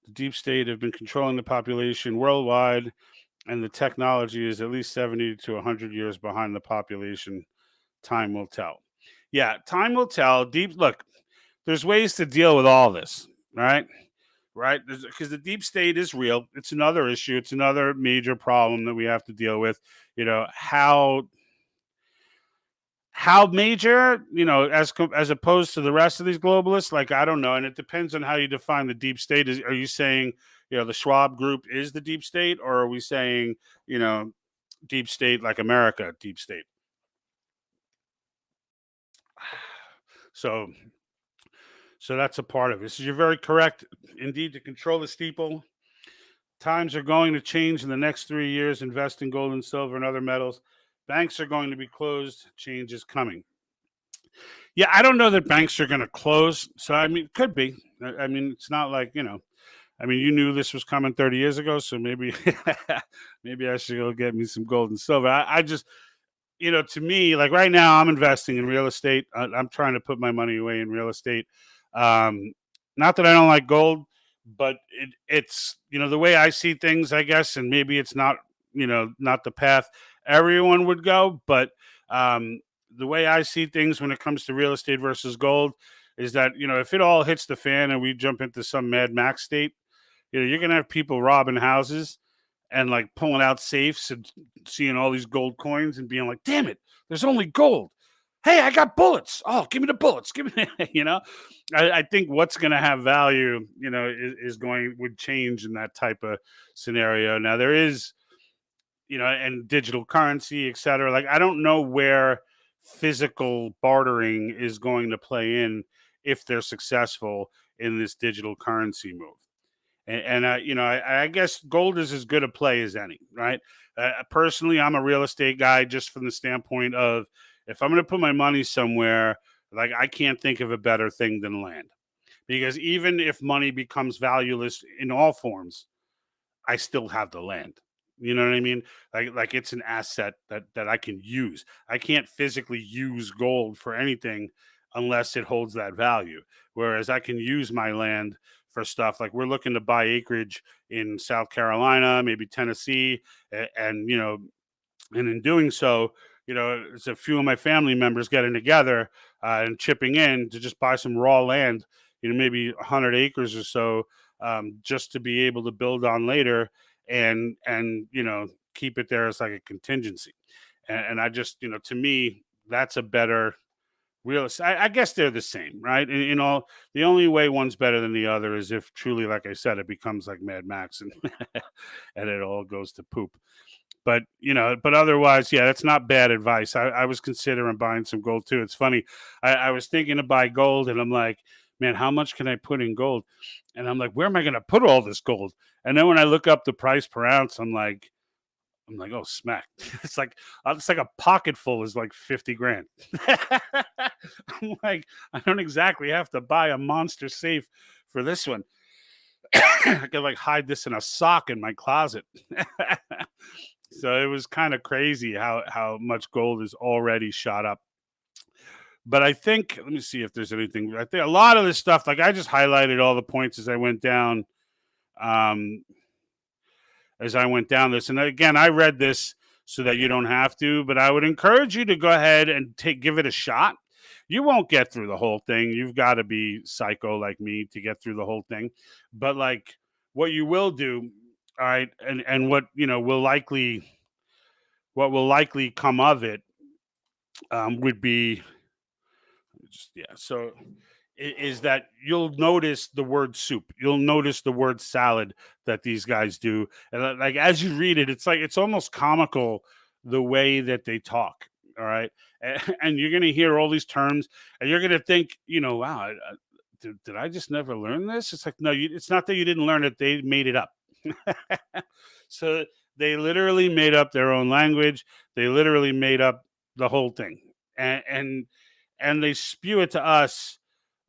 The deep state have been controlling the population worldwide, and the technology is at least 70 to 100 years behind the population. Time will tell. Yeah, time will tell. Look, there's ways to deal with all this, right? Right? Because the deep state is real. It's another issue. It's another major problem that we have to deal with. You know, how major, you know, as opposed to the rest of these globalists, like, I don't know, and it depends on how you define the deep state. Are you saying, you know, the Schwab group is the deep state, or are we saying, you know, deep state like America deep state? So that's a part of it. So you're very correct indeed. To control the steeple, times are going to change in the next 3 years. Invest in gold and silver and other metals. Banks are going to be closed. Change is coming. Yeah, I don't know that banks are going to close. So, I mean, it could be. I mean, it's not like, you know, I mean, you knew this was coming 30 years ago. So maybe, maybe I should go get me some gold and silver. I just, you know, to me, like right now, I'm investing in real estate. I'm trying to put my money away in real estate. Not that I don't like gold, but it's, you know, the way I see things, I guess, and maybe it's not, you know, not the path everyone would go, but the way I see things when it comes to real estate versus gold is that, you know, if it all hits the fan and we jump into some Mad Max state, you know, you're going to have people robbing houses and like pulling out safes and seeing all these gold coins and being like, damn it, there's only gold. Hey, I got bullets. Oh, give me the bullets. Give me, you know, I think what's going to have value, you know, would change in that type of scenario. Now there is, you know, and digital currency, et cetera. Like, I don't know where physical bartering is going to play in if they're successful in this digital currency move. And you know, I guess gold is as good a play as any, right? Personally, I'm a real estate guy just from the standpoint of if I'm going to put my money somewhere, like I can't think of a better thing than land. Because even if money becomes valueless in all forms, I still have the land. You know what I mean? Like it's an asset that I can use. I can't physically use gold for anything unless it holds that value. Whereas I can use my land for stuff like we're looking to buy acreage in South Carolina, maybe Tennessee, and you know, and in doing so, you know, it's a few of my family members getting together and chipping in to just buy some raw land, you know, maybe 100 acres or so, just to be able to build on later and you know, keep it there as like a contingency. And I just, you know, to me, that's a better real estate. I guess they're the same, right? And, you know, the only way one's better than the other is if truly, like I said, it becomes like Mad Max and and it all goes to poop. But you know, but otherwise, yeah, that's not bad advice. I was considering buying some gold too. It's funny. I was thinking to buy gold, and I'm like, man, how much can I put in gold? And I'm like, where am I going to put all this gold? And then when I look up the price per ounce, I'm like, oh, smack. It's like a pocket full is like 50 grand. I'm like, I don't exactly have to buy a monster safe for this one. I could like hide this in a sock in my closet. So it was kind of crazy how much gold is already shot up. But I think, let me see if there's anything. I think a lot of this stuff, like I just highlighted all the points as I went down. This, and again, I read this so that you don't have to, but I would encourage you to go ahead and give it a shot. You won't get through the whole thing. You've got to be psycho like me to get through the whole thing. But like what you will do, all right, and what you know will likely come of it would be just so is that you'll notice the word soup, you'll notice the word salad that these guys do, and like as you read it, it's like it's almost comical the way that they talk. All right, and you're gonna hear all these terms, and you're gonna think, you know, wow, did I just never learn this? It's like no, it's not that you didn't learn it; they made it up. So they literally made up their own language. They literally made up the whole thing, and they spew it to us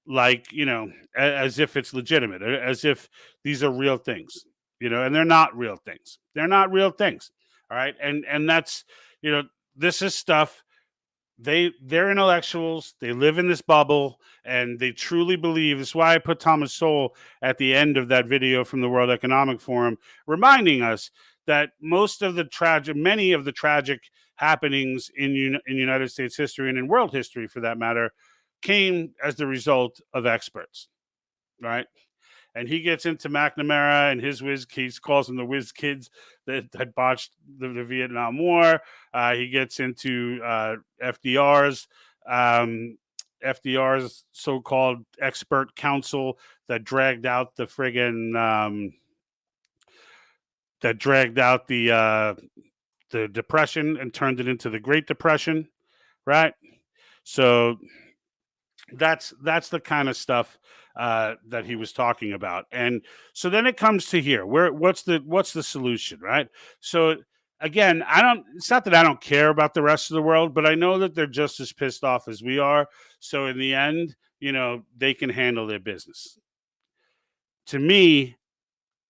like, you know, as if it's legitimate, as if these are real things, you know, and they're not real things. They're not real things. All right. And that's, you know, this is stuff they're intellectuals. They live in this bubble, and they truly believe. This is why I put Thomas Sowell at the end of that video from the World Economic Forum, reminding us that many of the tragic happenings in United States history and in world history, for that matter, came as the result of experts, right? And he gets into McNamara and his he calls them the whiz kids that botched the Vietnam War. He gets into FDR's so-called expert council that dragged out the the Depression and turned it into the Great Depression, right? So that's the kind of stuff that he was talking about. And so then it comes to here. What's the solution, right? So again, it's not that I don't care about the rest of the world, but I know that they're just as pissed off as we are. So in the end, they can handle their business. To me,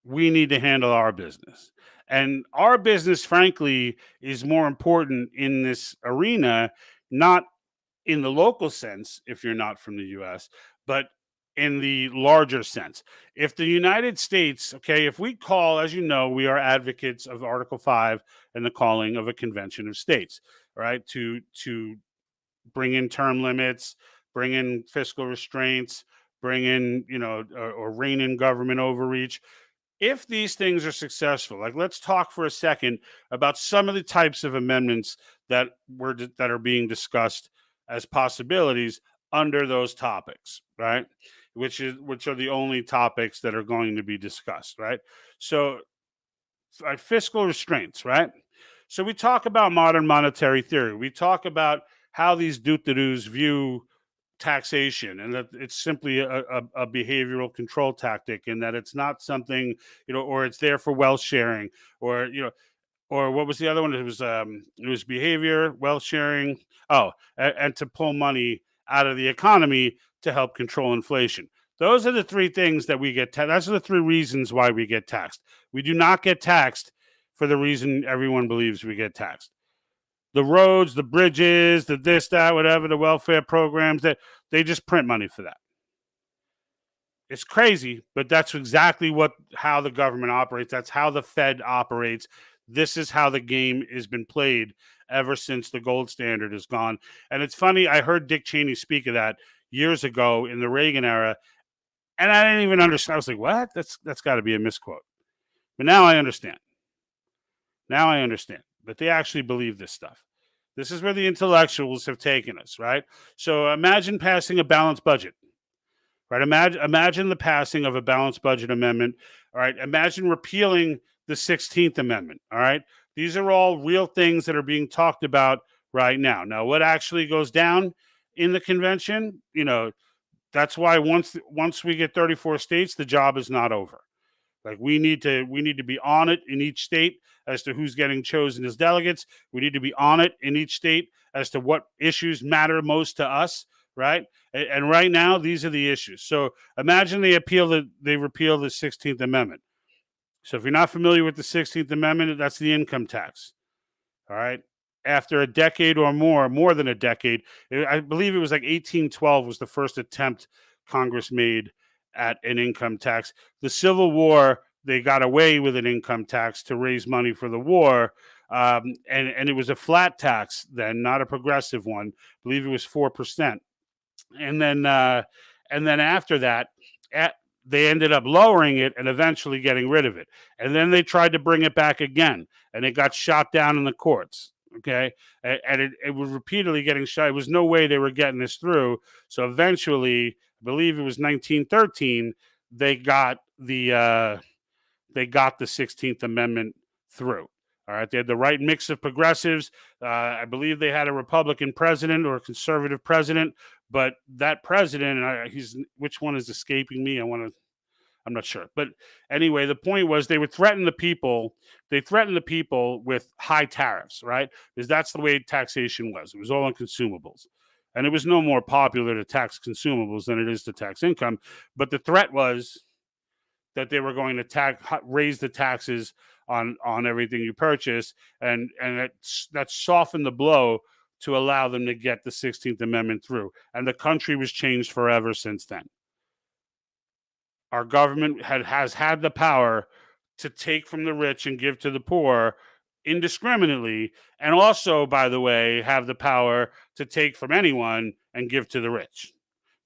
we need to handle our business. And our business, frankly, is more important in this arena, not in the local sense, if you're not from the US, but in the larger sense. If the United States, okay, if we call, as you know, we are advocates of Article 5 and the calling of a convention of states, right, to bring in term limits, bring in fiscal restraints, bring in, or rein in government overreach. If these things are successful, like let's talk for a second about some of the types of amendments that are being discussed as possibilities under those topics, right? Which are the only topics that are going to be discussed, right? So fiscal restraints, right? So we talk about modern monetary theory. We talk about how these do-to-dos view taxation, and that it's simply a behavioral control tactic, and that it's not something, or it's there for wealth sharing, or or what was the other one? It was behavior, wealth sharing. Oh, and to pull money out of the economy to help control inflation. Those are the three things that we get. Those are the three reasons why we get taxed. We do not get taxed for the reason everyone believes we get taxed. The roads, the bridges, the this, that, whatever, the welfare programs, that they just print money for that. It's crazy, but that's exactly how the government operates. That's how the Fed operates. This is how the game has been played ever since the gold standard is gone. And it's funny, I heard Dick Cheney speak of that years ago in the Reagan era, and I didn't even understand. I was like, what? That's got to be a misquote. But now I understand. Now I understand that they actually believe this stuff. This is where the intellectuals have taken us, right? So imagine passing a balanced budget, right? Imagine the passing of a balanced budget amendment, all right? Imagine repealing the 16th Amendment, all right? These are all real things that are being talked about right now. Now, what actually goes down in the convention, that's why once we get 34 states, the job is not over. Like we need to be on it in each state as to who's getting chosen as delegates. We need to be on it in each state as to what issues matter most to us, right? And right now, these are the issues. So imagine they repeal the 16th Amendment. So if you're not familiar with the 16th Amendment, that's the income tax. All right. After a decade or more than a decade, I believe it was like 1812 was the first attempt Congress made at an income tax. The Civil War, they got away with an income tax to raise money for the war. And it was a flat tax then, not a progressive one. I believe it was 4%. And then after that, they ended up lowering it and eventually getting rid of it. And then they tried to bring it back again, and it got shot down in the courts. Okay. And it was repeatedly getting shot. There was no way they were getting this through. So eventually, I believe it was 1913, they got the 16th Amendment through. All right. They had the right mix of progressives. I believe they had a Republican president or a conservative president, but that president, which one is escaping me? I'm not sure. But anyway, the point was they would threaten the people. They threatened the people with high tariffs, right? Because that's the way taxation was. It was all on consumables. And it was no more popular to tax consumables than it is to tax income. But the threat was that they were going to raise the taxes on everything you purchase. And that softened the blow to allow them to get the 16th Amendment through. And the country was changed forever since then. Our government has had the power to take from the rich and give to the poor indiscriminately, and also, by the way, have the power to take from anyone and give to the rich.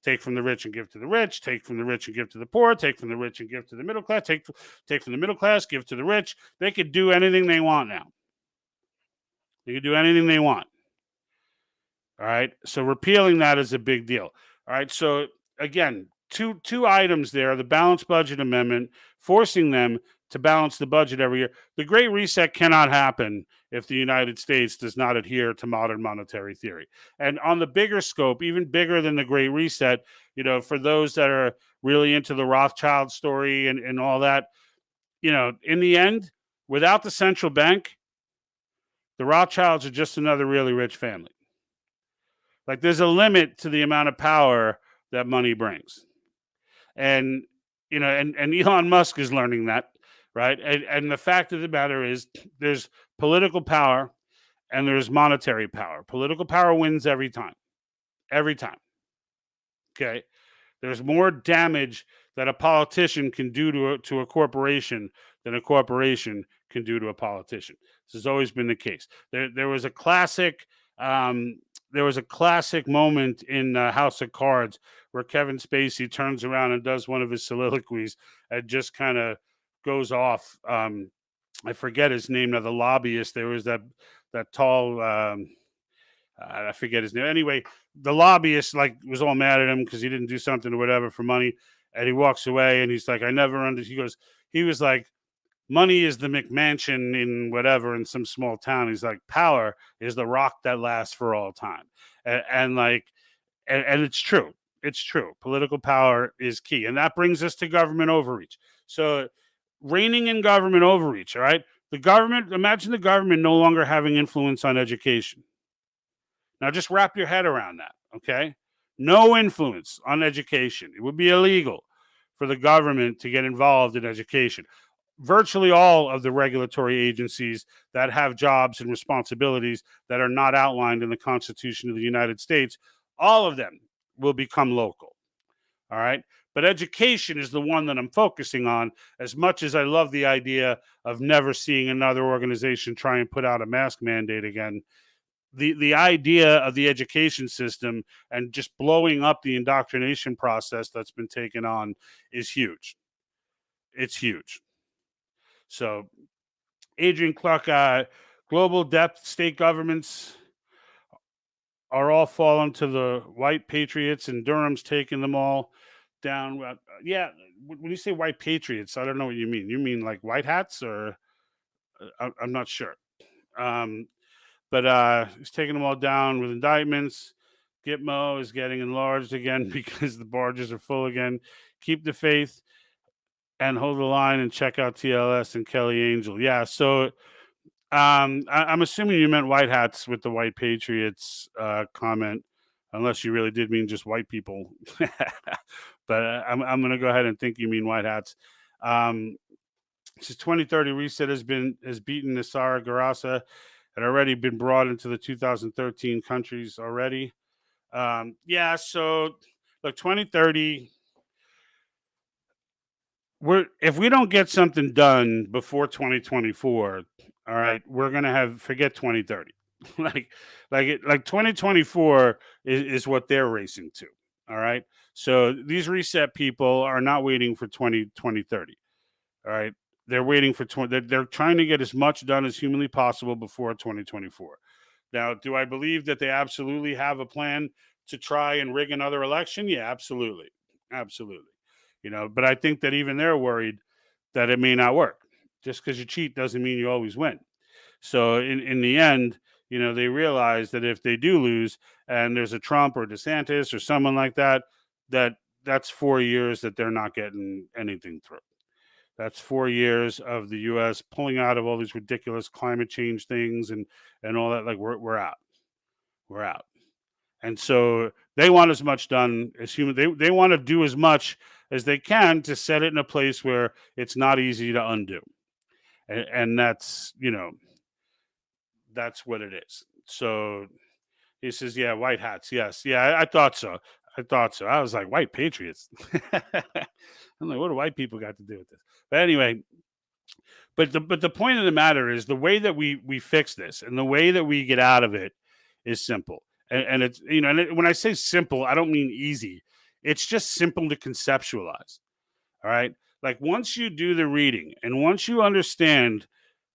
Take from the rich and give to the rich, take from the rich and give to the poor, take from the rich and give to the middle class, take from the middle class, give to the rich. They could do anything they want now. They could do anything they want. All right. So repealing that is a big deal. All right. So again, two items there: the balanced budget amendment, forcing them to balance the budget every year. The Great Reset cannot happen if the United States does not adhere to modern monetary theory. And on the bigger scope, even bigger than the Great Reset, for those that are really into the Rothschild story and all that, in the end, without the central bank, the Rothschilds are just another really rich family. Like, there's a limit to the amount of power that money brings. And, and Elon Musk is learning that, right? And the fact of the matter is there's political power and there's monetary power. Political power wins every time. Every time. Okay? There's more damage that a politician can do to a corporation than a corporation can do to a politician. This has always been the case. There was a classic moment in House of Cards where Kevin Spacey turns around and does one of his soliloquies and just kind of goes off. I forget his name now. The lobbyist. There was that tall. I forget his name. Anyway, the lobbyist was all mad at him because he didn't do something or whatever for money, and he walks away and he's like, "I never understood." He was like, "Money is the McMansion in whatever in some small town." He's like, "Power is the rock that lasts for all time," and it's true. It's true. Political power is key, and that brings us to government overreach. So, reining in government overreach. All right, imagine the government no longer having influence on education. Now, just wrap your head around that, okay? No influence on education. It would be illegal for the government to get involved in education. Virtually all of the regulatory agencies that have jobs and responsibilities that are not outlined in the Constitution of the United States, all of them will become local, all right? But education is the one that I'm focusing on, as much as I love the idea of never seeing another organization try and put out a mask mandate again. The idea of the education system and just blowing up the indoctrination process that's been taken on is huge. It's huge. So, Adrian Clark, global debt state governments are all falling to the white patriots, and Durham's taking them all down. Yeah, when you say white patriots, I don't know what you mean. You mean like white hats, or I'm not sure. But he's taking them all down with indictments. Gitmo is getting enlarged again because the barges are full again. Keep the faith and hold the line and check out TLS and Kelly Angel. Yeah, so I'm assuming you meant white hats with the white patriots comment, unless you really did mean just white people. But I'm going to go ahead and think you mean white hats. Since 2030 reset has beaten Nisara Garasa, had already been brought into the 2013 countries already. Yeah, so look, 2030. If we don't get something done before 2024, all right, we're gonna forget 2030. like 2024 is what they're racing to. All right, so these reset people are not waiting for 2030. All right. They're waiting for they're trying to get as much done as humanly possible before 2024. Now, do I believe that they absolutely have a plan to try and rig another election? Yeah, absolutely. Absolutely. But I think that even they're worried that it may not work. Just because you cheat doesn't mean you always win. So in the end, they realize that if they do lose and there's a Trump or DeSantis or someone like that, that's 4 years that they're not getting anything through. That's 4 years of the U.S. pulling out of all these ridiculous climate change things and all that. Like, we're out. We're out. And so they want as much done as human. They want to do as much as they can to set it in a place where it's not easy to undo. And that's, that's what it is. So He says, "Yeah, white hats. Yes, yeah, I thought so. I thought so." I was like, "White patriots." I'm like, "What do white people got to do with this?" But anyway, but the point of the matter is the way that we fix this and the way that we get out of it is simple. And it's when I say simple, I don't mean easy. It's just simple to conceptualize. All right, like once you do the reading and once you understand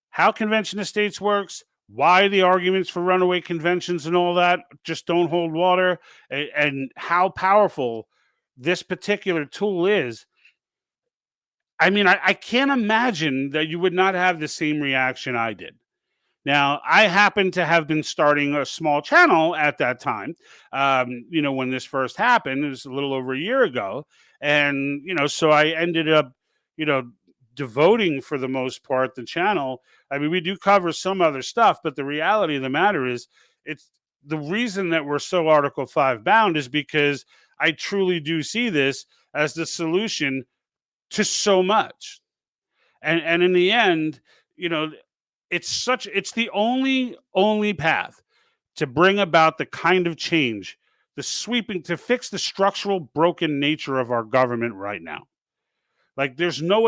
how convention of states works, why the arguments for runaway conventions and all that just don't hold water, and how powerful this particular tool is. I mean, I can't imagine that you would not have the same reaction I did. Now, I happen to have been starting a small channel at that time. When this first happened, it was a little over a year ago. And, so I ended up, you know, devoting for the most part the channel. I mean, we do cover some other stuff, but the reality of the matter is it's the reason that we're so Article 5 bound is because I truly do see this as the solution to so much. And in the end, you know, it's the only path to bring about the kind of change, the sweeping to fix the structural broken nature of our government right now. Like there's no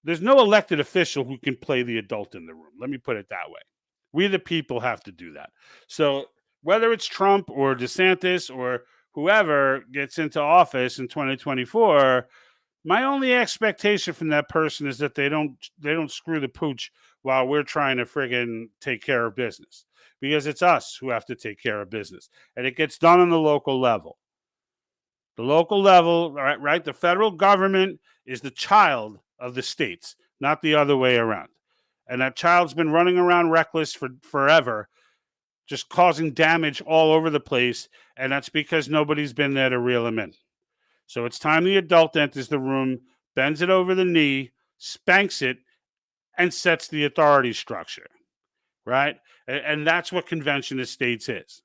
elected official who can play the adult in the room. Let me put it that way. We the people have to do that. So whether it's Trump or DeSantis or whoever gets into office in 2024, my only expectation from that person is that they don't screw the pooch while we're trying to friggin' take care of business. Because it's us who have to take care of business. And it gets done on the local level. The local level, right? The federal government is the child of the states, not the other way around. And that child's been running around reckless for forever, just causing damage all over the place. And that's because nobody's been there to reel him in. So it's time the adult enters the room, bends it over the knee, spanks it, and sets the authority structure, right? And that's what convention of states is.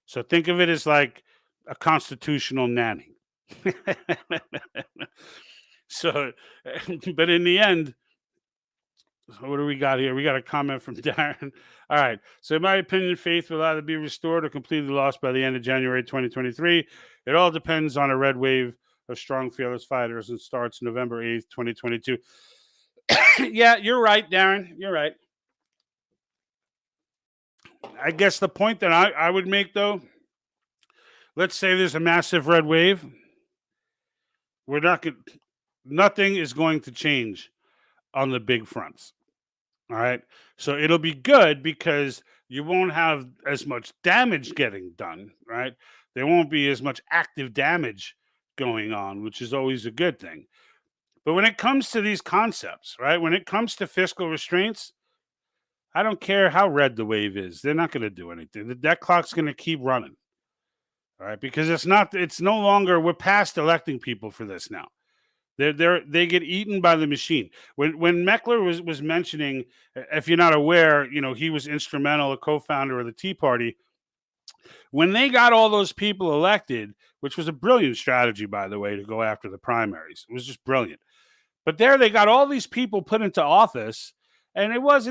So think of it as like a constitutional nanny. So, but in the end, what do we got here? We got a comment from Darren. All right. So, in my opinion, faith will either be restored or completely lost by the end of January 2023. It all depends on a red wave of strong, fearless fighters and starts November 8th, 2022. Yeah, you're right, Darren. You're right. I guess the point that I would make, though, let's say there's a massive red wave. We're not going nothing is going to change on the big fronts. All right. So it'll be good because you won't have as much damage getting done, right? There won't be as much active damage going on, which is always a good thing. But when it comes to these concepts, right? When it comes to fiscal restraints, I don't care how red the wave is. They're not going to do anything. The debt clock's going to keep running. All right. Because it's no longer, we're past electing people for this now. They get eaten by the machine. When Meckler was mentioning, if you're not aware, he was instrumental, a co-founder of the Tea Party. When they got all those people elected, which was a brilliant strategy, by the way, to go after the primaries. It was just brilliant. But there they got all these people put into office, and it was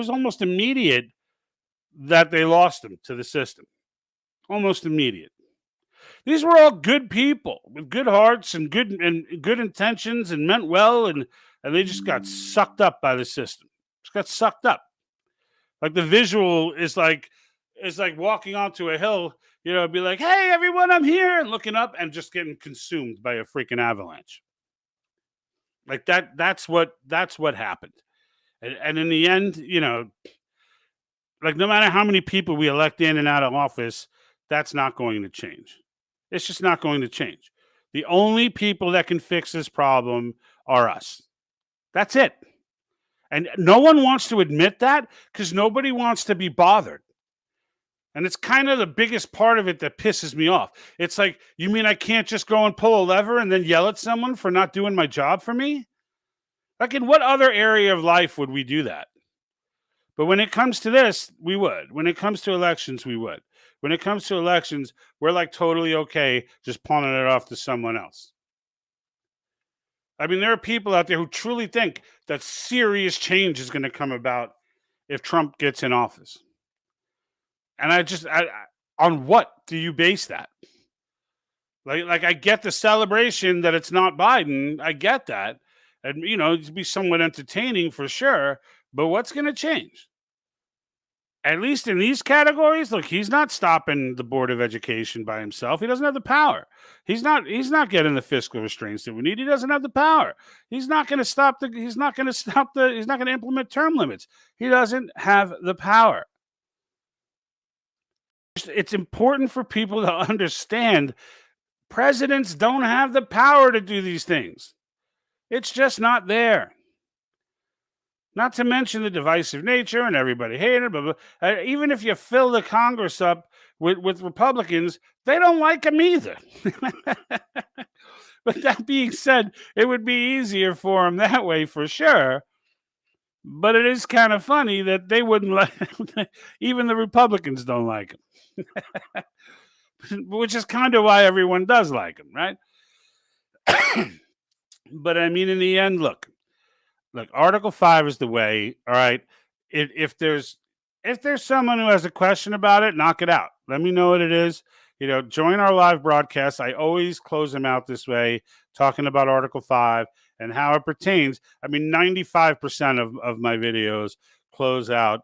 almost immediate that they lost them to the system. Almost immediate. These were all good people with good hearts and good intentions and meant well, and they just got sucked up by the system. Just got sucked up. Like the visual is like walking onto a hill, be like, "Hey everyone, I'm here," and looking up and just getting consumed by a freaking avalanche. Like that's what happened. And in the end, like no matter how many people we elect in and out of office, that's not going to change. It's just not going to change. The only people that can fix this problem are us. That's it. And no one wants to admit that because nobody wants to be bothered. And it's kind of the biggest part of it that pisses me off. It's like, you mean I can't just go and pull a lever and then yell at someone for not doing my job for me? Like in what other area of life would we do that? But when it comes to this, we would. When it comes to elections, we would. When it comes to elections, we're like totally okay just pawning it off to someone else. I mean, there are people out there who truly think that serious change is going to come about if Trump gets in office. And on what do you base that? Like I get the celebration that it's not Biden. I get that. And, it'd be somewhat entertaining for sure. But what's going to change? At least in these categories, look, he's not stopping the Board of Education by himself. He doesn't have the power. He's not getting the fiscal restraints that we need. He doesn't have the power. He's not going to implement term limits. He doesn't have the power. It's important for people to understand presidents don't have the power to do these things. It's just not there. Not to mention the divisive nature and everybody hating it. Blah, blah. Even if you fill the Congress up with Republicans, they don't like him either. But that being said, it would be easier for him that way for sure. But it is kind of funny that they wouldn't like him. Even the Republicans don't like him. Which is kind of why everyone does like him, right? But I mean, in the end, look, Article 5 is the way. All right. If there's someone who has a question about it, knock it out. Let me know what it is. Join our live broadcast. I always close them out this way, talking about Article 5 and how it pertains. I mean, 95% of my videos close out,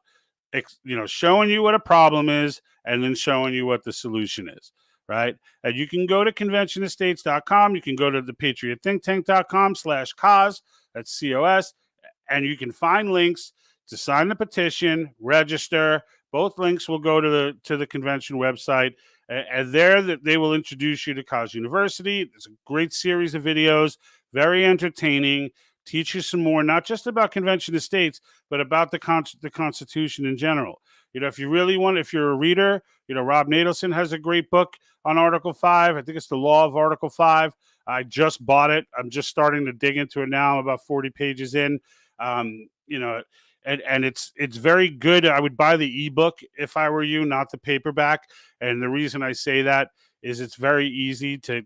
showing you what a problem is and then showing you what the solution is. Right. And you can go to conventionestates.com. You can go to the patriotthinktank.com/cause. That's COS. And you can find links to sign the petition, register. Both links will go to the convention website. And there they will introduce you to Cause University. It's a great series of videos, very entertaining, teach you some more, not just about Convention of States, but about the Constitution in general. If you really want, if you're a reader, Rob Nadelson has a great book on Article 5. I think it's The Law of Article 5. I just bought it. I'm just starting to dig into it now. I'm about 40 pages in. And it's very good. I would buy the ebook if I were you, not the paperback. And the reason I say that is it's very easy to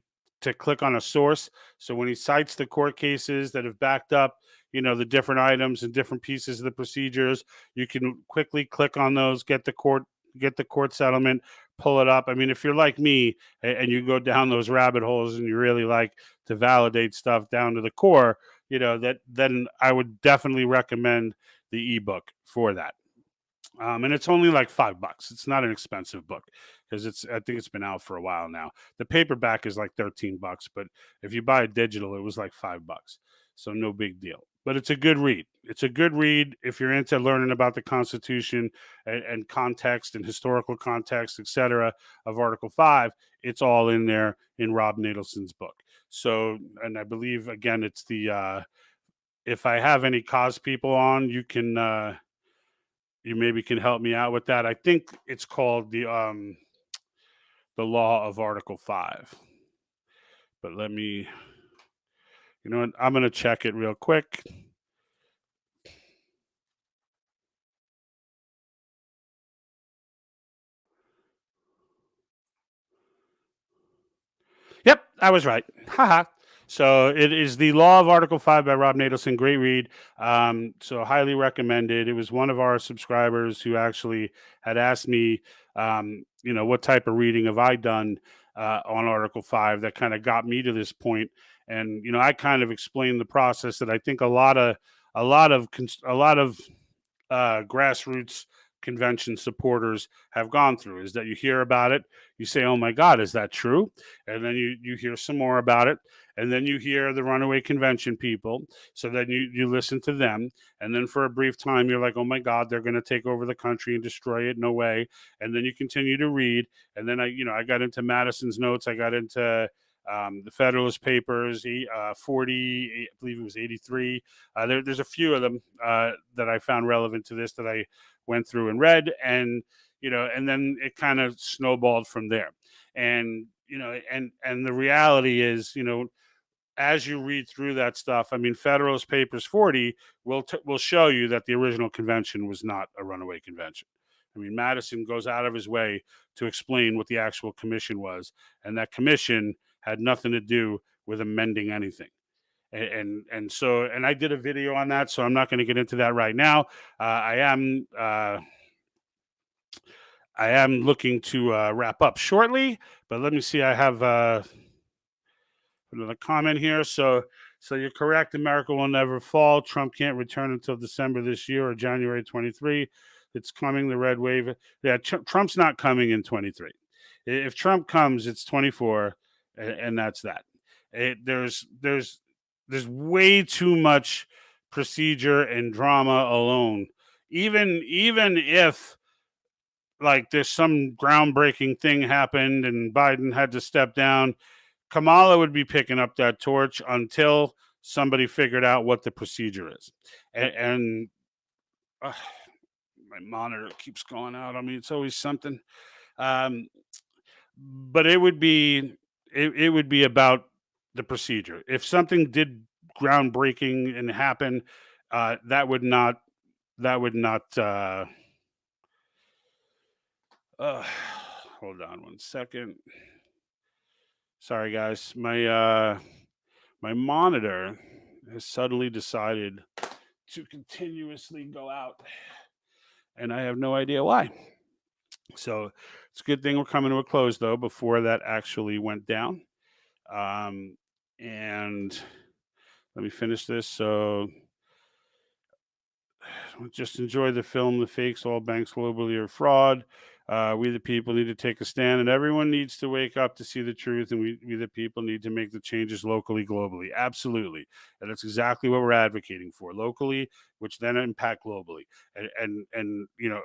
click on a source. So when he cites the court cases that have backed up, the different items and different pieces of the procedures, you can quickly click on those, get the court settlement, pull it up. I mean, if you're like me and you go down those rabbit holes and you really like to validate stuff down to the core, then I would definitely recommend the ebook for that. And it's only like $5. It's not an expensive book because I think it's been out for a while now. The paperback is like $13, but if you buy it digital, it was like $5. So no big deal. But it's a good read. It's a good read if you're into learning about the Constitution and context and historical context, etc., of Article 5. It's all in there in Rob Nadelson's book. So, and I believe, again, it's the if I have any cause people on, you can you maybe can help me out with that. I think it's called the Law of Article 5. But let me, I'm going to check it real quick. Yep, I was right. Haha. So it is The Law of Article 5 by Rob Nadelson. Great read. So highly recommended. It was one of our subscribers who actually had asked me, what type of reading have I done on Article 5 that kind of got me to this point. And, I kind of explained the process that I think a lot of grassroots convention supporters have gone through, is that you hear about it, you say, oh my God, is that true? And then you hear some more about it, and then you hear the runaway convention people, so then you listen to them, and then for a brief time you're like, oh my God, they're going to take over the country and destroy it, no way. And then you continue to read, and then I got into Madison's notes, I got into the Federalist Papers, 40, I believe it was 83. There's a few of them that I found relevant to this that I went through and read, and and then it kind of snowballed from there. And and the reality is, as you read through that stuff, I mean, Federalist Papers 40 will show you that the original convention was not a runaway convention. I mean, Madison goes out of his way to explain what the actual commission was, and that commission had nothing to do with amending anything. And so I did a video on that, so I'm not going to get into that right now. I I am looking to wrap up shortly, but let me see. I have another comment here. So you're correct. America will never fall. Trump can't return until December this year or January 23. It's coming. The red wave. Yeah, Trump's not coming in 23. If Trump comes, it's 24, and that's that. There's way too much procedure and drama alone. Even if like there's some groundbreaking thing happened and Biden had to step down, Kamala would be picking up that torch until somebody figured out what the procedure is. And my monitor keeps going out. I mean, it's always something. But it would be about the procedure. If something did groundbreaking and happen, that would not. Hold on one second. Sorry, guys. My monitor has suddenly decided to continuously go out, and I have no idea why. So it's a good thing we're coming to a close, though, before that actually went down. And let me finish this. So just enjoy the film. The fakes, all banks globally are fraud. We, the people, need to take a stand, and everyone needs to wake up to see the truth. And we, the people, need to make the changes locally, globally. Absolutely. And that's exactly what we're advocating for locally, which then impact globally and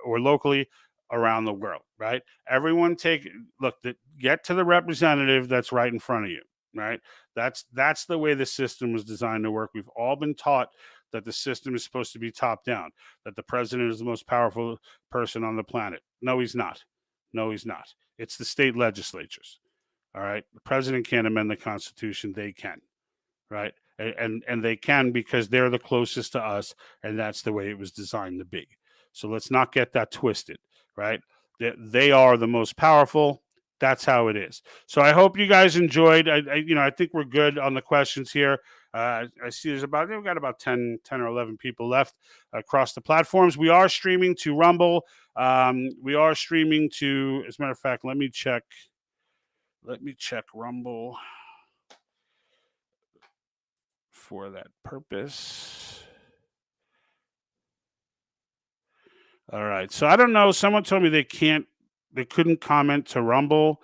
or locally around the world, right? Everyone get to the representative that's right in front of you, right? That's the way the system was designed to work. We've all been taught that the system is supposed to be top down, that the president is the most powerful person on the planet. No, he's not. No, he's not. It's the state legislatures. All right. The president can't amend the Constitution. They can. Right. And they can because they're the closest to us. And that's the way it was designed to be. So let's not get that twisted. Right. They are the most powerful. That's how it is. So I hope you guys enjoyed. I think we're good on the questions here. I see we've got about 10 or 11 people left across the platforms. We are streaming to Rumble. We are streaming to, as a matter of fact, let me check Rumble for that purpose. All right. So I don't know. Someone told me they couldn't comment to Rumble.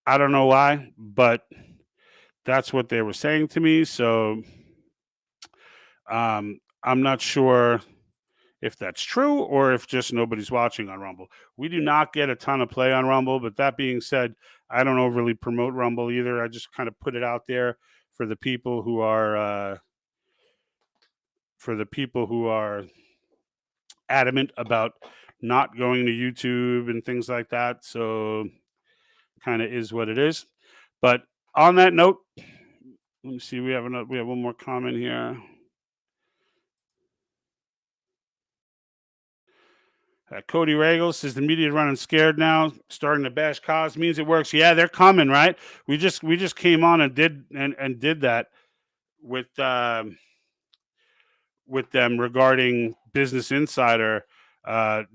I don't know why, but that's what they were saying to me. So I'm not sure if that's true or if just nobody's watching on Rumble. We do not get a ton of play on Rumble, but that being said, I don't overly promote Rumble either. I just kind of put it out there for the people who are adamant about not going to YouTube and things like that. So kind of is what it is. But on that note, let me see. We have one more comment here. Cody Regal says the media is running scared now, starting to bash cause means it works. Yeah, they're coming, right? We just came on and did that with them regarding Business Insider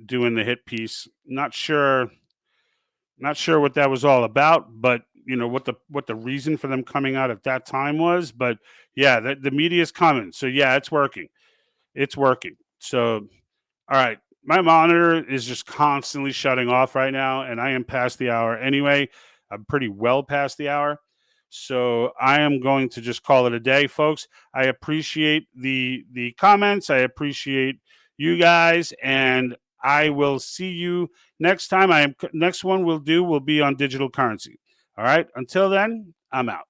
doing the hit piece. Not sure what that was all about, but what the reason for them coming out at that time was. But yeah, the media is coming. So yeah, it's working. So all right. My monitor is just constantly shutting off right now, and I am past the hour anyway. I'm pretty well past the hour. So I am going to just call it a day, folks. I appreciate the comments. I appreciate you guys, and I will see you next time. Next one will be on digital currency. All right. Until then, I'm out.